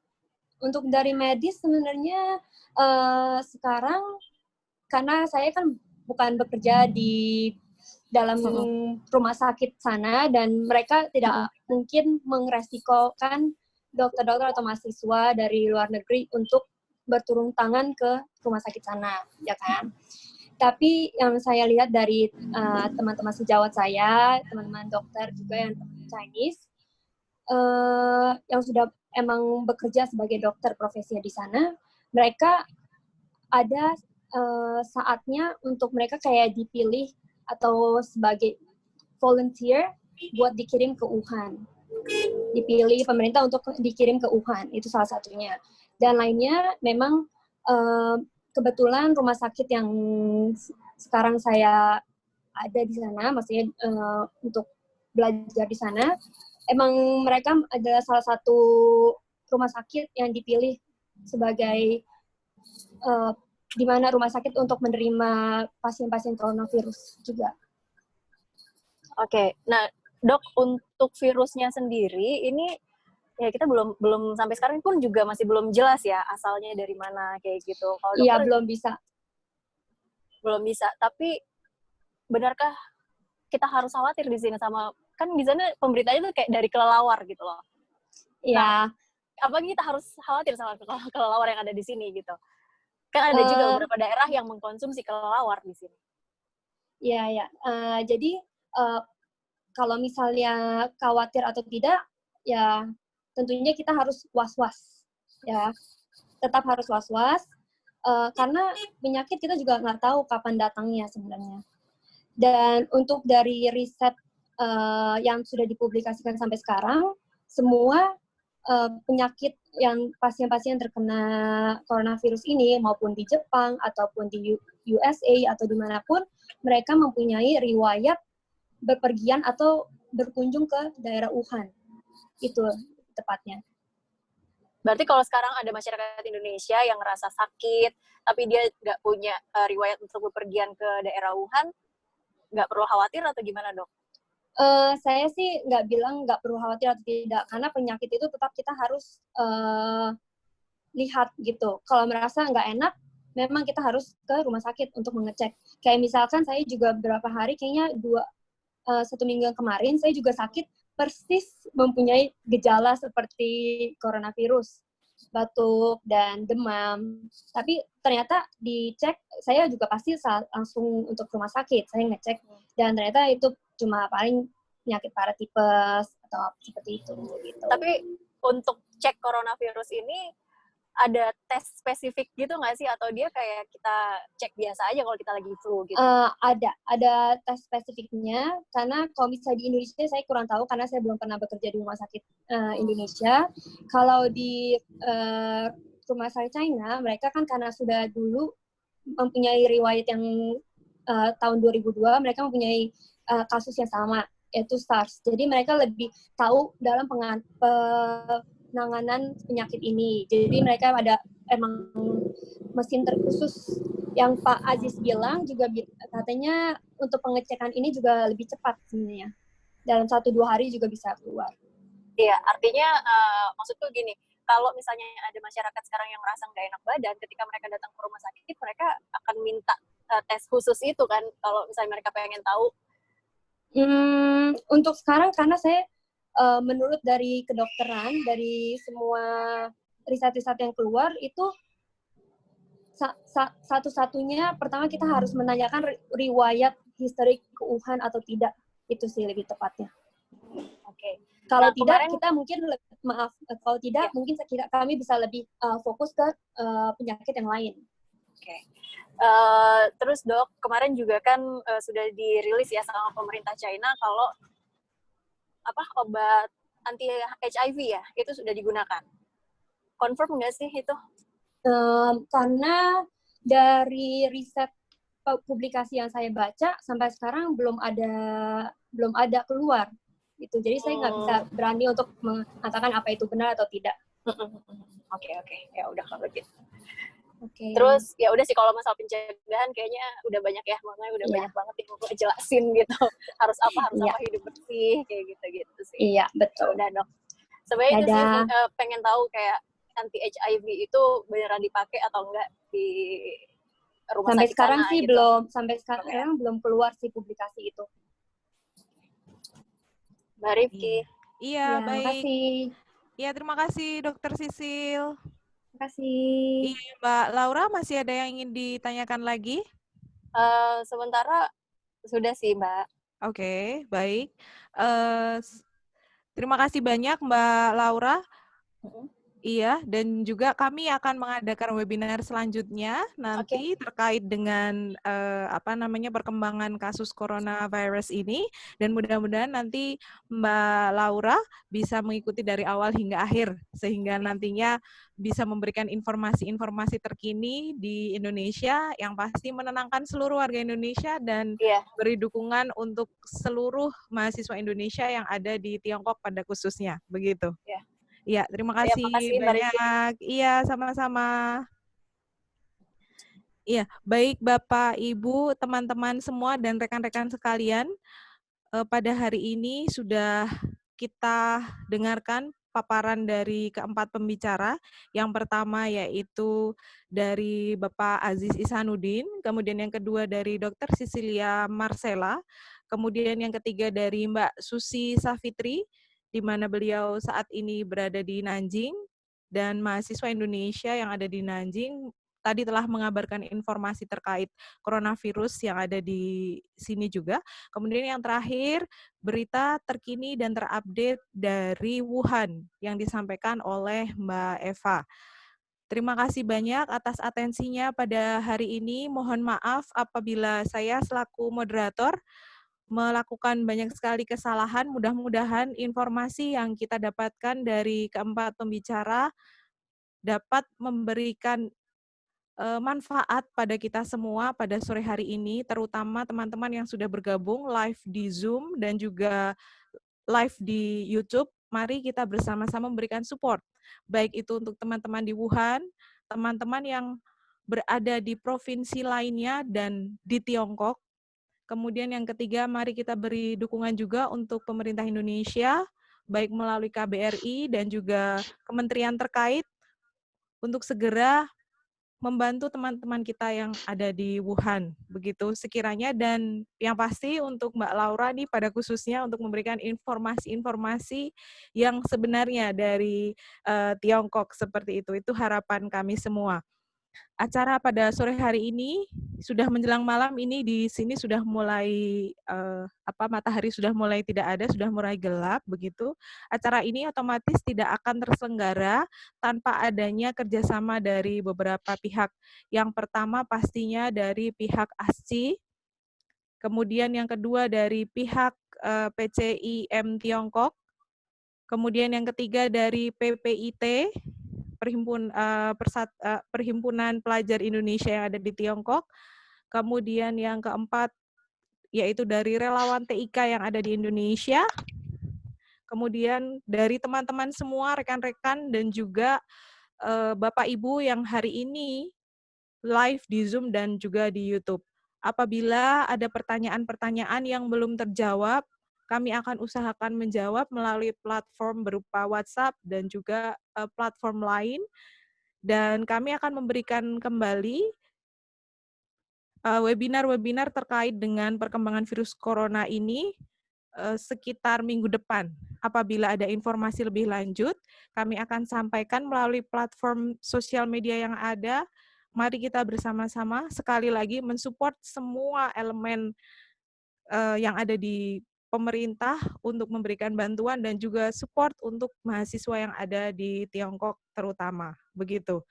Untuk dari medis sebenarnya sekarang karena saya kan bukan bekerja di dalam rumah sakit sana dan mereka tidak mungkin mengresikokan dokter-dokter atau mahasiswa dari luar negeri untuk berturun tangan ke rumah sakit sana, ya kan? Tapi yang saya lihat dari teman-teman sejawat saya, teman-teman dokter juga yang Chinese, yang sudah emang bekerja sebagai dokter profesinya di sana, mereka ada saatnya untuk mereka kayak dipilih atau sebagai volunteer buat dikirim ke Wuhan. Dipilih pemerintah untuk dikirim ke Wuhan, itu salah satunya. Dan lainnya memang kebetulan rumah sakit yang sekarang saya ada di sana, maksudnya untuk belajar di sana, emang mereka adalah salah satu rumah sakit yang dipilih sebagai di mana rumah sakit untuk menerima pasien-pasien coronavirus juga. Oke, nah dok, untuk virusnya sendiri ini ya kita belum sampai sekarang pun juga masih belum jelas ya asalnya dari mana kayak gitu. Kalau dokter, iya, belum bisa. Tapi benarkah kita harus khawatir di sini sama, kan di sana pemberitanya tuh kayak dari kelelawar gitu loh. Iya. Nah, apa kita harus khawatir sama kelelawar yang ada di sini gitu? Kan ada juga beberapa daerah yang mengkonsumsi kelelawar di sini. Iya. Jadi kalau misalnya khawatir atau tidak, ya tentunya kita harus was-was, ya. Tetap harus was-was, karena penyakit kita juga nggak tahu kapan datangnya sebenarnya. Dan untuk dari riset yang sudah dipublikasikan sampai sekarang, semua penyakit yang pasien-pasien terkena coronavirus ini, maupun di Jepang, ataupun di USA, atau dimanapun, mereka mempunyai riwayat berpergian atau berkunjung ke daerah Wuhan. Itu tepatnya. Berarti kalau sekarang ada masyarakat Indonesia yang ngerasa sakit, tapi dia nggak punya riwayat untuk bepergian ke daerah Wuhan, nggak perlu khawatir atau gimana, dok? Saya sih nggak bilang nggak perlu khawatir atau tidak, karena penyakit itu tetap kita harus lihat gitu. Kalau merasa nggak enak, memang kita harus ke rumah sakit untuk mengecek. Kayak misalkan saya juga beberapa hari, kayaknya 1 minggu yang kemarin, saya juga sakit persis mempunyai gejala seperti coronavirus, batuk dan demam. Tapi ternyata dicek, saya juga pasti langsung untuk rumah sakit, saya ngecek, dan ternyata itu cuma paling penyakit paratipes atau seperti itu. Gitu. Tapi untuk cek coronavirus ini ada tes spesifik gitu nggak sih? Atau dia kayak kita cek biasa aja kalau kita lagi flu gitu? Ada tes spesifiknya, karena kalau misalnya di Indonesia saya kurang tahu karena saya belum pernah bekerja di rumah sakit Indonesia. Kalau di rumah sakit China, mereka kan karena sudah dulu mempunyai riwayat yang tahun 2002, mereka mempunyai kasus yang sama, yaitu SARS. Jadi mereka lebih tahu dalam penanganan penyakit ini. Jadi mereka ada emang mesin terkhusus yang Pak Aziz bilang juga katanya untuk pengecekan ini juga lebih cepat sebenarnya. Dalam 1-2 hari juga bisa keluar. Iya, artinya maksudku gini, kalau misalnya ada masyarakat sekarang yang merasa nggak enak badan, ketika mereka datang ke rumah sakit, mereka akan minta tes khusus itu kan, kalau misalnya mereka pengen tahu. Untuk sekarang karena saya menurut dari kedokteran, dari semua riset-riset yang keluar itu satu-satunya pertama kita harus menanyakan riwayat historik ke Wuhan atau tidak, itu sih lebih tepatnya. Oke. Kalau tidak kita mungkin mungkin kami bisa lebih fokus ke penyakit yang lain. Oke. Terus Dok, kemarin juga kan sudah dirilis ya sama pemerintah China kalau obat anti HIV ya, itu sudah digunakan. Confirm nggak sih itu? Karena dari riset publikasi yang saya baca sampai sekarang belum ada keluar gitu. Jadi saya nggak bisa berani untuk mengatakan apa itu benar atau tidak. Oke. Ya udah kalau gitu. Oke. Terus ya udah sih, kalau masalah pencegahan kayaknya udah banyak ya, makanya udah banyak banget yang gue jelasin gitu. Harus apa hidup bersih kayak gitu sih. Iya, betul. Udah Dok. Sebenarnya itu sih pengen tahu kayak anti HIV itu beneran dipakai atau enggak di rumah sampai sakit sekarang sana, sih gitu. Sampai sekarang belum keluar sih publikasi itu. Mbak Rifki. Iya, baik. Makasih. Iya, terima kasih Dokter Sisil. Terima kasih. Iya, Mbak Laura, masih ada yang ingin ditanyakan lagi? Sementara sudah sih, Mbak. Oke, baik. Terima kasih banyak Mbak Laura. Iya, dan juga kami akan mengadakan webinar selanjutnya nanti terkait dengan perkembangan kasus coronavirus ini, dan mudah-mudahan nanti Mbak Laura bisa mengikuti dari awal hingga akhir sehingga nantinya bisa memberikan informasi-informasi terkini di Indonesia yang pasti menenangkan seluruh warga Indonesia dan beri dukungan untuk seluruh mahasiswa Indonesia yang ada di Tiongkok pada khususnya, begitu. Iya, terima kasih banyak. Iya, sama-sama. Iya, baik Bapak, Ibu, teman-teman semua dan rekan-rekan sekalian, pada hari ini sudah kita dengarkan paparan dari keempat pembicara. Yang pertama yaitu dari Bapak Aziz Ihsanuddin, kemudian yang kedua dari Dr. Cecilia Marcella, kemudian yang ketiga dari Mbak Susi Safitri, di mana beliau saat ini berada di Nanjing, dan mahasiswa Indonesia yang ada di Nanjing tadi telah mengabarkan informasi terkait coronavirus yang ada di sini juga. Kemudian yang terakhir, berita terkini dan terupdate dari Wuhan yang disampaikan oleh Mbak Eva. Terima kasih banyak atas atensinya pada hari ini. Mohon maaf apabila saya selaku moderator melakukan banyak sekali kesalahan. Mudah-mudahan informasi yang kita dapatkan dari keempat pembicara dapat memberikan manfaat pada kita semua pada sore hari ini, terutama teman-teman yang sudah bergabung live di Zoom dan juga live di YouTube. Mari kita bersama-sama memberikan support, baik itu untuk teman-teman di Wuhan, teman-teman yang berada di provinsi lainnya dan di Tiongkok. Kemudian yang ketiga, mari kita beri dukungan juga untuk pemerintah Indonesia, baik melalui KBRI dan juga kementerian terkait, untuk segera membantu teman-teman kita yang ada di Wuhan, begitu sekiranya. Dan yang pasti untuk Mbak Laura nih pada khususnya untuk memberikan informasi-informasi yang sebenarnya dari Tiongkok seperti itu harapan kami semua. Acara pada sore hari ini sudah menjelang malam, ini di sini sudah mulai matahari sudah mulai tidak ada, sudah mulai gelap begitu. Acara ini otomatis tidak akan terselenggara tanpa adanya kerjasama dari beberapa pihak. Yang pertama pastinya dari pihak ASCI, kemudian yang kedua dari pihak PCIM Tiongkok, kemudian yang ketiga dari PPIT, Perhimpunan Pelajar Indonesia yang ada di Tiongkok. Kemudian yang keempat yaitu dari relawan TIK yang ada di Indonesia. Kemudian dari teman-teman semua, rekan-rekan dan juga Bapak Ibu yang hari ini live di Zoom dan juga di YouTube. Apabila ada pertanyaan-pertanyaan yang belum terjawab, kami akan usahakan menjawab melalui platform berupa WhatsApp dan juga platform lain. Dan kami akan memberikan kembali webinar-webinar terkait dengan perkembangan virus corona ini sekitar minggu depan. Apabila ada informasi lebih lanjut, kami akan sampaikan melalui platform sosial media yang ada. Mari kita bersama-sama sekali lagi mensupport semua elemen yang ada di pemerintah untuk memberikan bantuan dan juga support untuk mahasiswa yang ada di Tiongkok terutama. Begitu.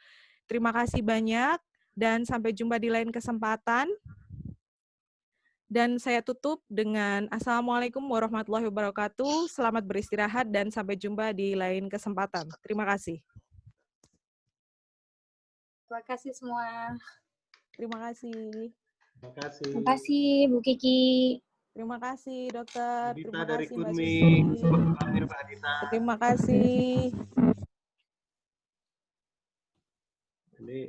Terima kasih banyak dan sampai jumpa di lain kesempatan. Dan saya tutup dengan Assalamualaikum warahmatullahi wabarakatuh. Selamat beristirahat dan sampai jumpa di lain kesempatan. Terima kasih. Terima kasih semua. Terima kasih. Terima kasih. Terima kasih Bu Kiki. Terima kasih dokter. Adita Terima dari kasih Mbak Kunming. Susi. Selamat terakhir Pak Adita. Terima kasih. Ini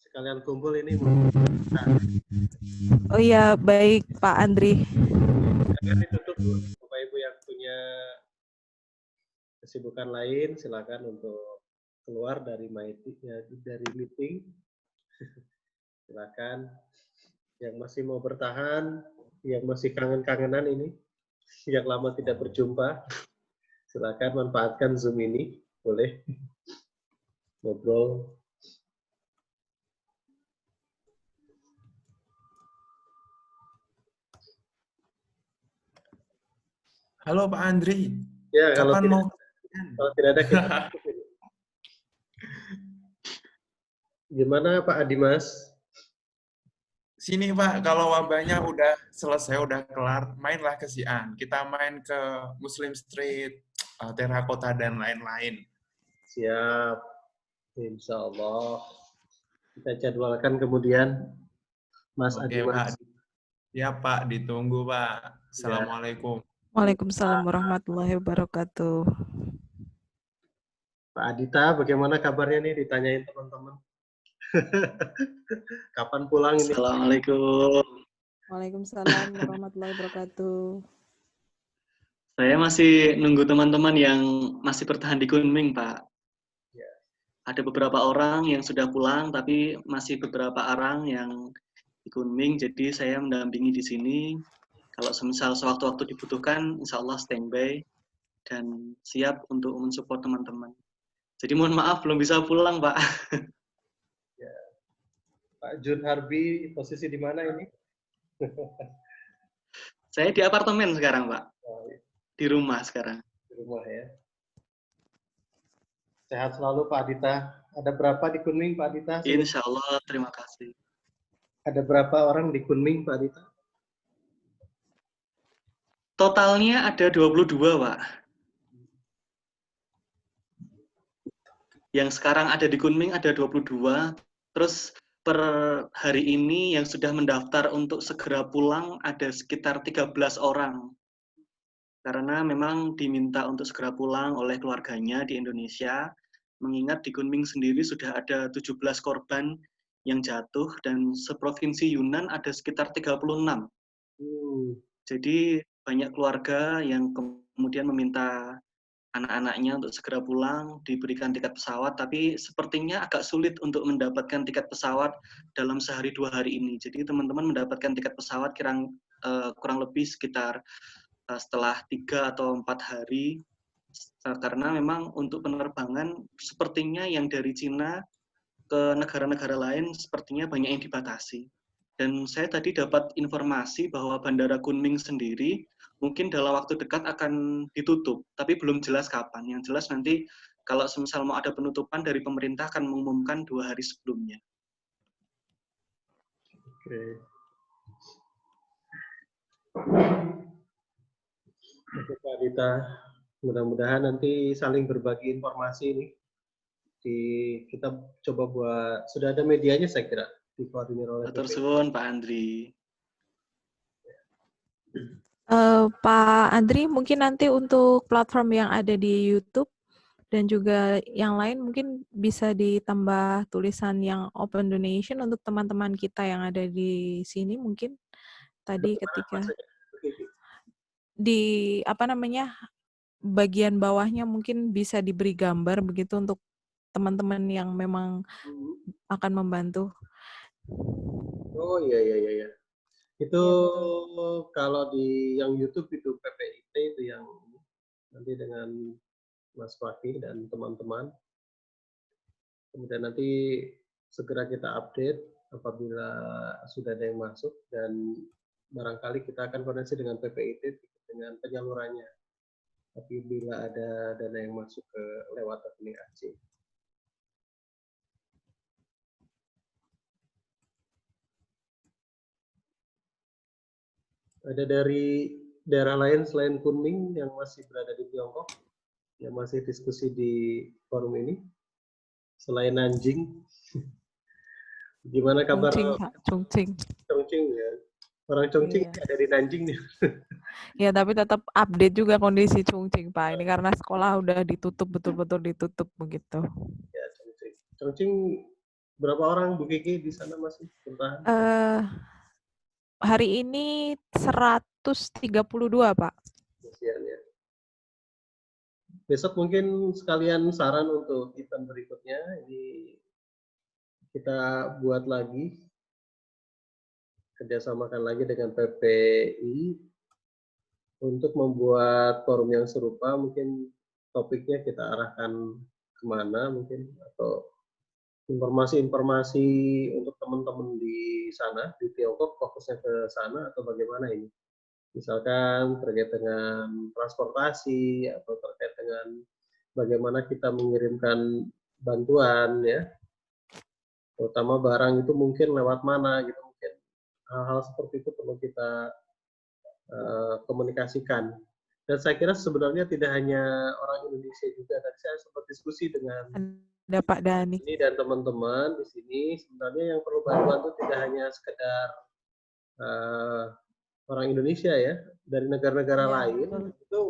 sekalian kumpul ini. Oh iya, baik Pak Andri. Sekalian ditutup Bu. Bapak Ibu yang punya kesibukan lain, silakan untuk keluar dari meeting. Silakan. Yang masih mau bertahan, yang masih kangen-kangenan ini, yang lama tidak berjumpa, silakan manfaatkan Zoom ini, boleh ngobrol. Halo Pak Andri. Ya, kalau tidak ada kita gimana Pak Adimas? Sini Pak, kalau wabahnya udah selesai, udah kelar, mainlah ke Xi'an. Kita main ke Muslim Street, Terakota, dan lain-lain. Siap. Insya Allah. Kita jadwalkan kemudian, Mas Oke, Adimas. Pak. Ya Pak, ditunggu Pak. Assalamualaikum. Waalaikumsalam warahmatullahi wabarakatuh. Pak Adita, bagaimana kabarnya nih? Ditanyain teman-teman. Kapan pulang ini? Assalamualaikum. Waalaikumsalam warahmatullahi wabarakatuh. Saya masih nunggu teman-teman yang masih bertahan di Kunming, Pak. Ya. Ada beberapa orang yang sudah pulang, tapi masih beberapa orang yang di Kunming, jadi saya mendampingi di sini. Kalau semisal sewaktu-waktu dibutuhkan, insya Allah standby dan siap untuk mensupport teman-teman. Jadi mohon maaf, belum bisa pulang, Pak. Ya. Pak Jun Harbi, posisi di mana ini? Saya di apartemen sekarang, Pak. Oh, iya. Di rumah sekarang. Di rumah ya. Sehat selalu Pak Adita. Ada berapa di Kunming Pak Adita? Insya Allah, terima kasih. Ada berapa orang di Kunming Pak Adita? Totalnya ada 22, Pak. Yang sekarang ada di Kunming ada 22. Terus per hari ini yang sudah mendaftar untuk segera pulang ada sekitar 13 orang. Karena memang diminta untuk segera pulang oleh keluarganya di Indonesia, mengingat di Kunming sendiri sudah ada 17 korban yang jatuh dan seprovinsi Yunnan ada sekitar 36. Jadi banyak keluarga yang kemudian meminta anak-anaknya untuk segera pulang, diberikan tiket pesawat, tapi sepertinya agak sulit untuk mendapatkan tiket pesawat dalam sehari 2 hari ini. Jadi teman-teman mendapatkan tiket pesawat kurang lebih sekitar setelah 3 atau 4 hari, karena memang untuk penerbangan sepertinya yang dari Cina ke negara-negara lain sepertinya banyak yang dibatasi. Dan saya tadi dapat informasi bahwa Bandara Kunming sendiri mungkin dalam waktu dekat akan ditutup, tapi belum jelas kapan. Yang jelas nanti kalau semisal mau ada penutupan dari pemerintah akan mengumumkan 2 hari sebelumnya. Oke. Oke Pak Adita, mudah-mudahan nanti saling berbagi informasi ini. Kita coba buat, sudah ada medianya saya kira, dikoordinir oleh Matur suwun Pak Andri. Pak Andri, mungkin nanti untuk platform yang ada di YouTube dan juga yang lain mungkin bisa ditambah tulisan yang open donation untuk teman-teman kita yang ada di sini mungkin tadi ketika di bagian bawahnya mungkin bisa diberi gambar begitu untuk teman-teman yang memang akan membantu. Oh iya. Itu kalau di yang YouTube itu PPIT itu yang nanti dengan Mas Fakih dan teman-teman. Kemudian nanti segera kita update apabila sudah ada yang masuk dan barangkali kita akan koordinasi dengan PPIT dengan penyalurannya. Tapi bila ada dana yang masuk ke lewat rekening ACI. Ada dari daerah lain selain Kunming yang masih berada di Tiongkok, yang masih diskusi di forum ini, selain Nanjing. Gimana kabar? Chongqing, Pak. Chongqing. Chongqing ya. Orang Chongqing Iya. ada di Nanjing nih. Ya, tapi tetap update juga kondisi Chongqing, Pak. Ini karena sekolah udah ditutup, betul-betul ditutup begitu. Ya, Chongqing. Chongqing berapa orang Bu Kiki di sana masih bertahan? Hari ini 132, Pak. Kasihan ya. Besok mungkin sekalian saran untuk event berikutnya. Ini kita buat lagi, kerjasamakan lagi dengan PPI untuk membuat forum yang serupa. Mungkin topiknya kita arahkan kemana mungkin, atau informasi-informasi untuk teman-teman di sana, di Tiongkok, fokusnya ke sana atau bagaimana ini? Misalkan terkait dengan transportasi atau terkait dengan bagaimana kita mengirimkan bantuan ya, terutama barang itu mungkin lewat mana gitu, mungkin hal-hal seperti itu perlu kita komunikasikan. Dan saya kira sebenarnya tidak hanya orang Indonesia juga. Tadi saya sempat diskusi dengan ada Pak Dani ini dan teman-teman di sini. Sebenarnya yang perlu bantuan itu tidak hanya sekedar orang Indonesia ya, dari negara-negara lain itu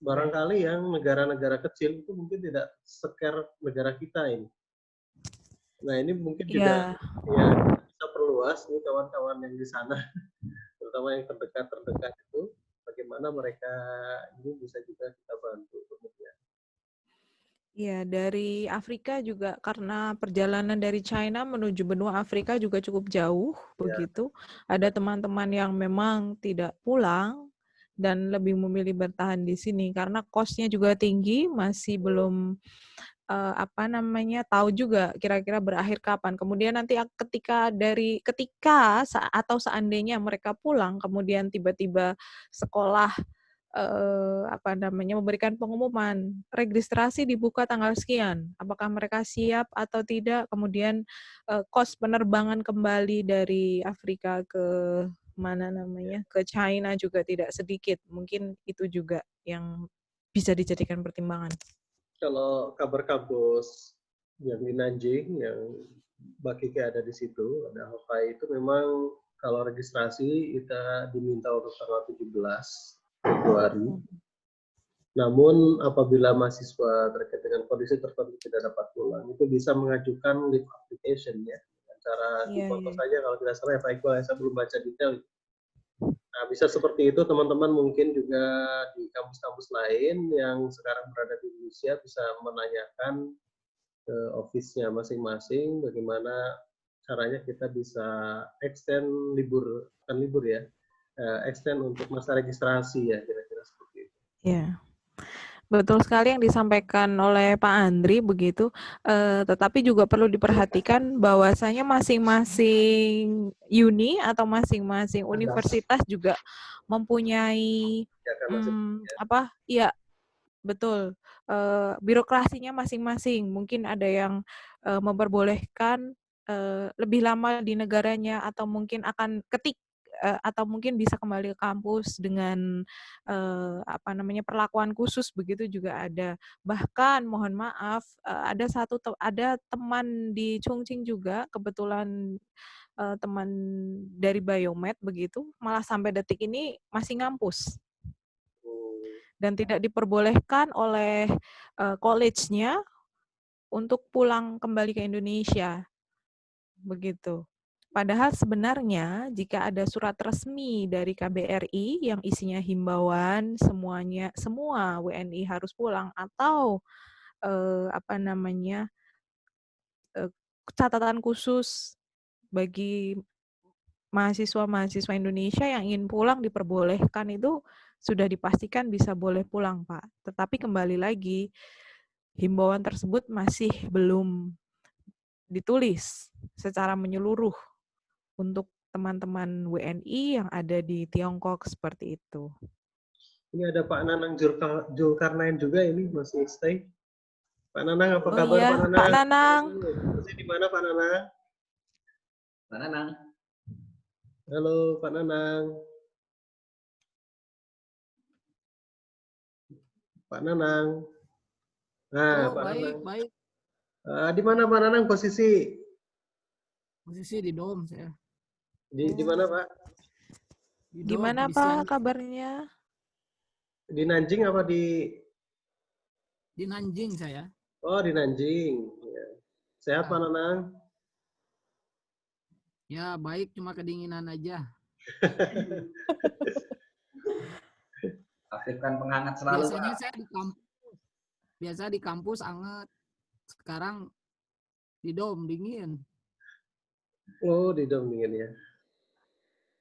barangkali yang negara-negara kecil itu mungkin tidak se-care negara kita ini. Nah ini mungkin juga ya bisa perluas nih kawan-kawan yang di sana, terutama yang terdekat itu, bagaimana mereka ini bisa juga kita bantu kemudian. Iya, dari Afrika juga karena perjalanan dari China menuju benua Afrika juga cukup jauh, begitu. Ada teman-teman yang memang tidak pulang dan lebih memilih bertahan di sini karena cost-nya juga tinggi, masih belum tahu juga kira-kira berakhir kapan. Kemudian nanti ketika atau seandainya mereka pulang, kemudian tiba-tiba sekolah memberikan pengumuman registrasi dibuka tanggal sekian, apakah mereka siap atau tidak, kemudian kos penerbangan kembali dari Afrika ke ke China juga tidak sedikit, mungkin itu juga yang bisa dijadikan pertimbangan. Kalau kabar kampus yang di Nanjing, yang Mbak Kiki ada di situ, ada Hokai, itu memang kalau registrasi kita diminta untuk tanggal 17 Februari. Namun apabila mahasiswa terkait dengan kondisi tertentu tidak dapat pulang, itu bisa mengajukan leave application ya. Dengan cara difoto saja kalau tidak salah ya Pak Iqbal, saya belum baca detail. Nah, bisa seperti itu teman-teman, mungkin juga di kampus-kampus lain yang sekarang berada di Indonesia bisa menanyakan ke office-nya masing-masing bagaimana caranya kita bisa extend extend untuk masa registrasi ya, kira-kira seperti itu. Ya. Betul sekali yang disampaikan oleh Pak Andri begitu, tetapi juga perlu diperhatikan bahwasanya masing-masing uni atau masing-masing universitas juga mempunyai betul, birokrasinya masing-masing. Mungkin ada yang memperbolehkan lebih lama di negaranya atau mungkin akan atau mungkin bisa kembali ke kampus dengan perlakuan khusus begitu juga ada. Bahkan mohon maaf ada teman di Chongqing juga kebetulan teman dari Biomed begitu, malah sampai detik ini masih ngampus dan tidak diperbolehkan oleh college-nya untuk pulang kembali ke Indonesia begitu. Padahal sebenarnya jika ada surat resmi dari KBRI yang isinya himbauan semua WNI harus pulang atau catatan khusus bagi mahasiswa-mahasiswa Indonesia yang ingin pulang diperbolehkan, itu sudah dipastikan bisa boleh pulang, Pak. Tetapi kembali lagi himbauan tersebut masih belum ditulis secara menyeluruh untuk teman-teman WNI yang ada di Tiongkok seperti itu. Ini ada Pak Nanang Zulkarnain juga, ini masih stay. Pak Nanang, apa kabar Pak Nanang? Pak Nanang. Masih di mana Pak Nanang? Pak Nanang. Halo Pak Nanang. Pak Nanang. Nah, Oh, Pak baik, Nanang. baik. Di mana Pak Nanang posisi? Posisi di dom saya. Di mana Pak? Di dom, Gimana di Pak Sian- kabarnya? Di Nanjing apa di? di Nanjing saya. Oh, di Nanjing. Ya. Sehat Pak Nanang? Ya, baik, cuma kedinginan aja. Aktifkan penghangat selalu, Biasanya Pak. saya di kampus. Biasa di kampus anget. Sekarang di dom dingin. Oh, di dom dingin ya.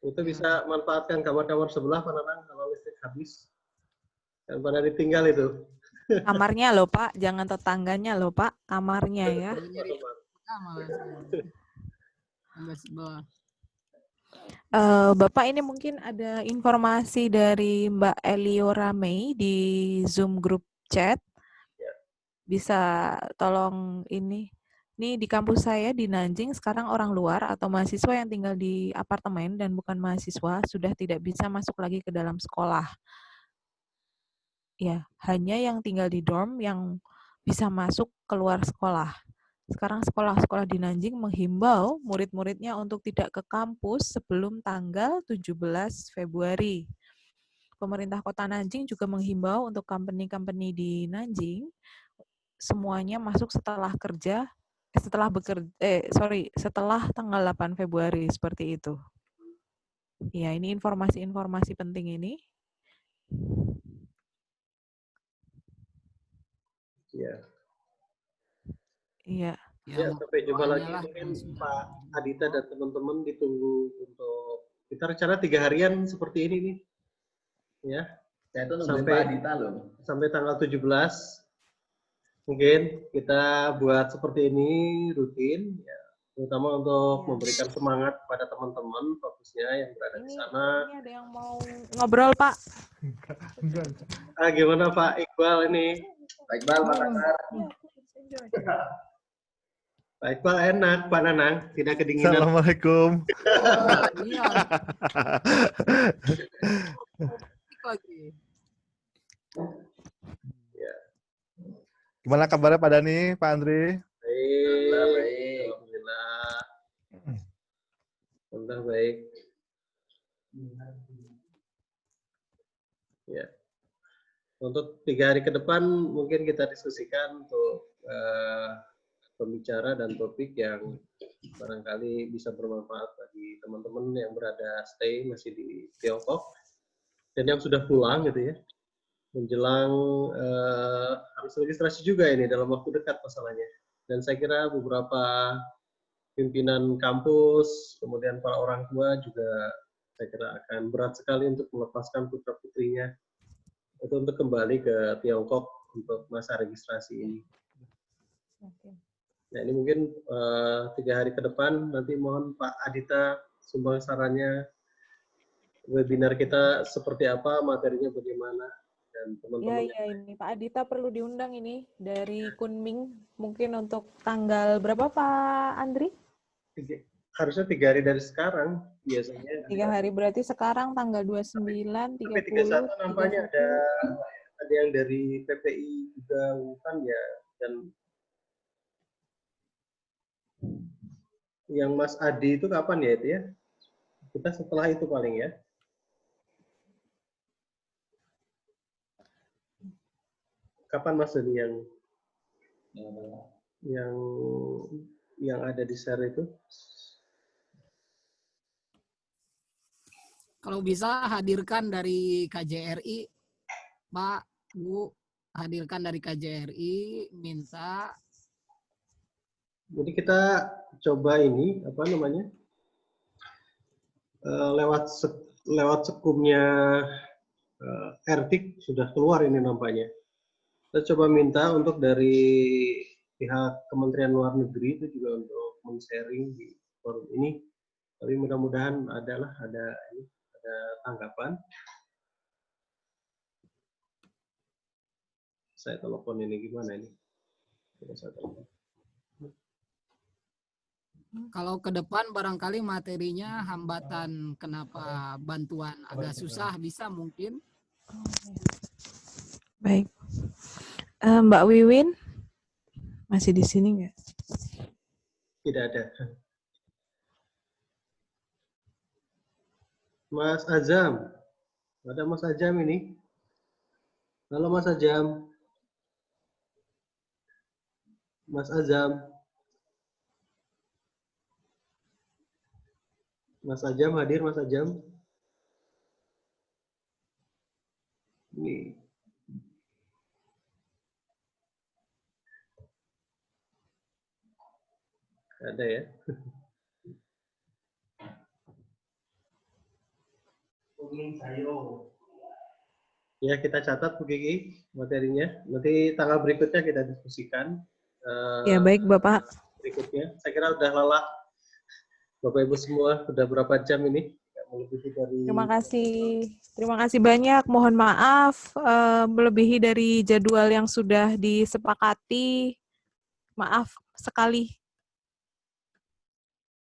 Itu bisa manfaatkan kamar-kamar sebelah Pak Nanang kalau listrik habis. Yang pada ditinggal itu. Kamarnya loh Pak, jangan tetangganya loh Pak, kamarnya ya. Bapak ini mungkin ada informasi dari Mbak Eliora Mei di Zoom grup chat. Bisa tolong ini di kampus saya di Nanjing sekarang orang luar atau mahasiswa yang tinggal di apartemen dan bukan mahasiswa sudah tidak bisa masuk lagi ke dalam sekolah. Ya, hanya yang tinggal di dorm yang bisa masuk keluar sekolah. Sekarang sekolah-sekolah di Nanjing menghimbau murid-muridnya untuk tidak ke kampus sebelum tanggal 17 Februari. Pemerintah Kota Nanjing juga menghimbau untuk company-company di Nanjing semuanya masuk setelah tanggal 8 Februari seperti itu. Ya, ini informasi-informasi penting ini. Iya. Iya. Ya, sampai jumpa lagi. Mungkin Pak Adita dan teman-teman ditunggu untuk kita rencana 3 harian seperti ini nih. Ya. Saya tuh nungguin Pak Adita loh. Sampai tanggal 17. Mungkin kita buat seperti ini rutin ya. Terutama untuk memberikan semangat pada teman-teman fokusnya yang berada di sana. Ini ada yang mau ngobrol, Pak. Enggak. Gimana Pak Iqbal ini? Pak Iqbal, Pak Nasar. Pak Iqbal enak, Pak Nanang, tidak kedinginan. Assalamualaikum. Ya. Gimana kabarnya Pak Dani, Pak Andri? Baik. Alhamdulillah. Alhamdulillah baik. Ya. Untuk 3 hari ke depan mungkin kita diskusikan untuk pembicara dan topik yang barangkali bisa bermanfaat bagi teman-teman yang berada stay masih di Tiongkok dan yang sudah pulang gitu ya. Menjelang harus registrasi juga ini dalam waktu dekat masalahnya. Dan saya kira beberapa pimpinan kampus, kemudian para orang tua juga saya kira akan berat sekali untuk melepaskan putra-putrinya itu untuk kembali ke Tiongkok untuk masa registrasi ini. Nah ini mungkin 3 hari ke depan nanti mohon Pak Adita sumbang sarannya webinar kita seperti apa, materinya bagaimana dan teman-teman. Ya ini Pak Adita perlu diundang ini dari Kunming mungkin untuk tanggal berapa Pak Andri? Harusnya 3 hari dari sekarang biasanya. 3 hari berarti sekarang tanggal 29, 30. Tapi 31 nampaknya ada yang dari PPI juga bukan ya, dan yang Mas Adi itu kapan ya itu ya? Kita setelah itu paling ya. Kapan Mas Adi yang ada di share itu? Kalau bisa hadirkan dari KJRI, Pak, Bu, hadirkan dari KJRI, minta. Jadi kita coba ini apa namanya? Lewat sekumnya Ertik sudah keluar ini nampaknya. Kita coba minta untuk dari pihak Kementerian Luar Negeri itu juga untuk men-sharing di forum ini. Tapi mudah-mudahan ada tanggapan. Saya telepon ini gimana ini? Saya telepon. Kalau ke depan barangkali materinya hambatan, kenapa bantuan agak susah, bisa mungkin. Baik. Mbak Wiwin masih di sini nggak? Tidak ada. Mas Azam. Ada Mas Azam ini? Halo Mas Azam. Mas Azam. Mas Azam hadir, Mas Azam? Ini. Ada ya? Ya, kita catat Bu Kiki materinya. Nanti tanggal berikutnya kita diskusikan. Ya, baik Bapak. Berikutnya. Saya kira udah lelah. Bapak Ibu semua, udah berapa jam ini? Terima kasih banyak. Mohon maaf melebihi dari jadwal yang sudah disepakati. Maaf sekali.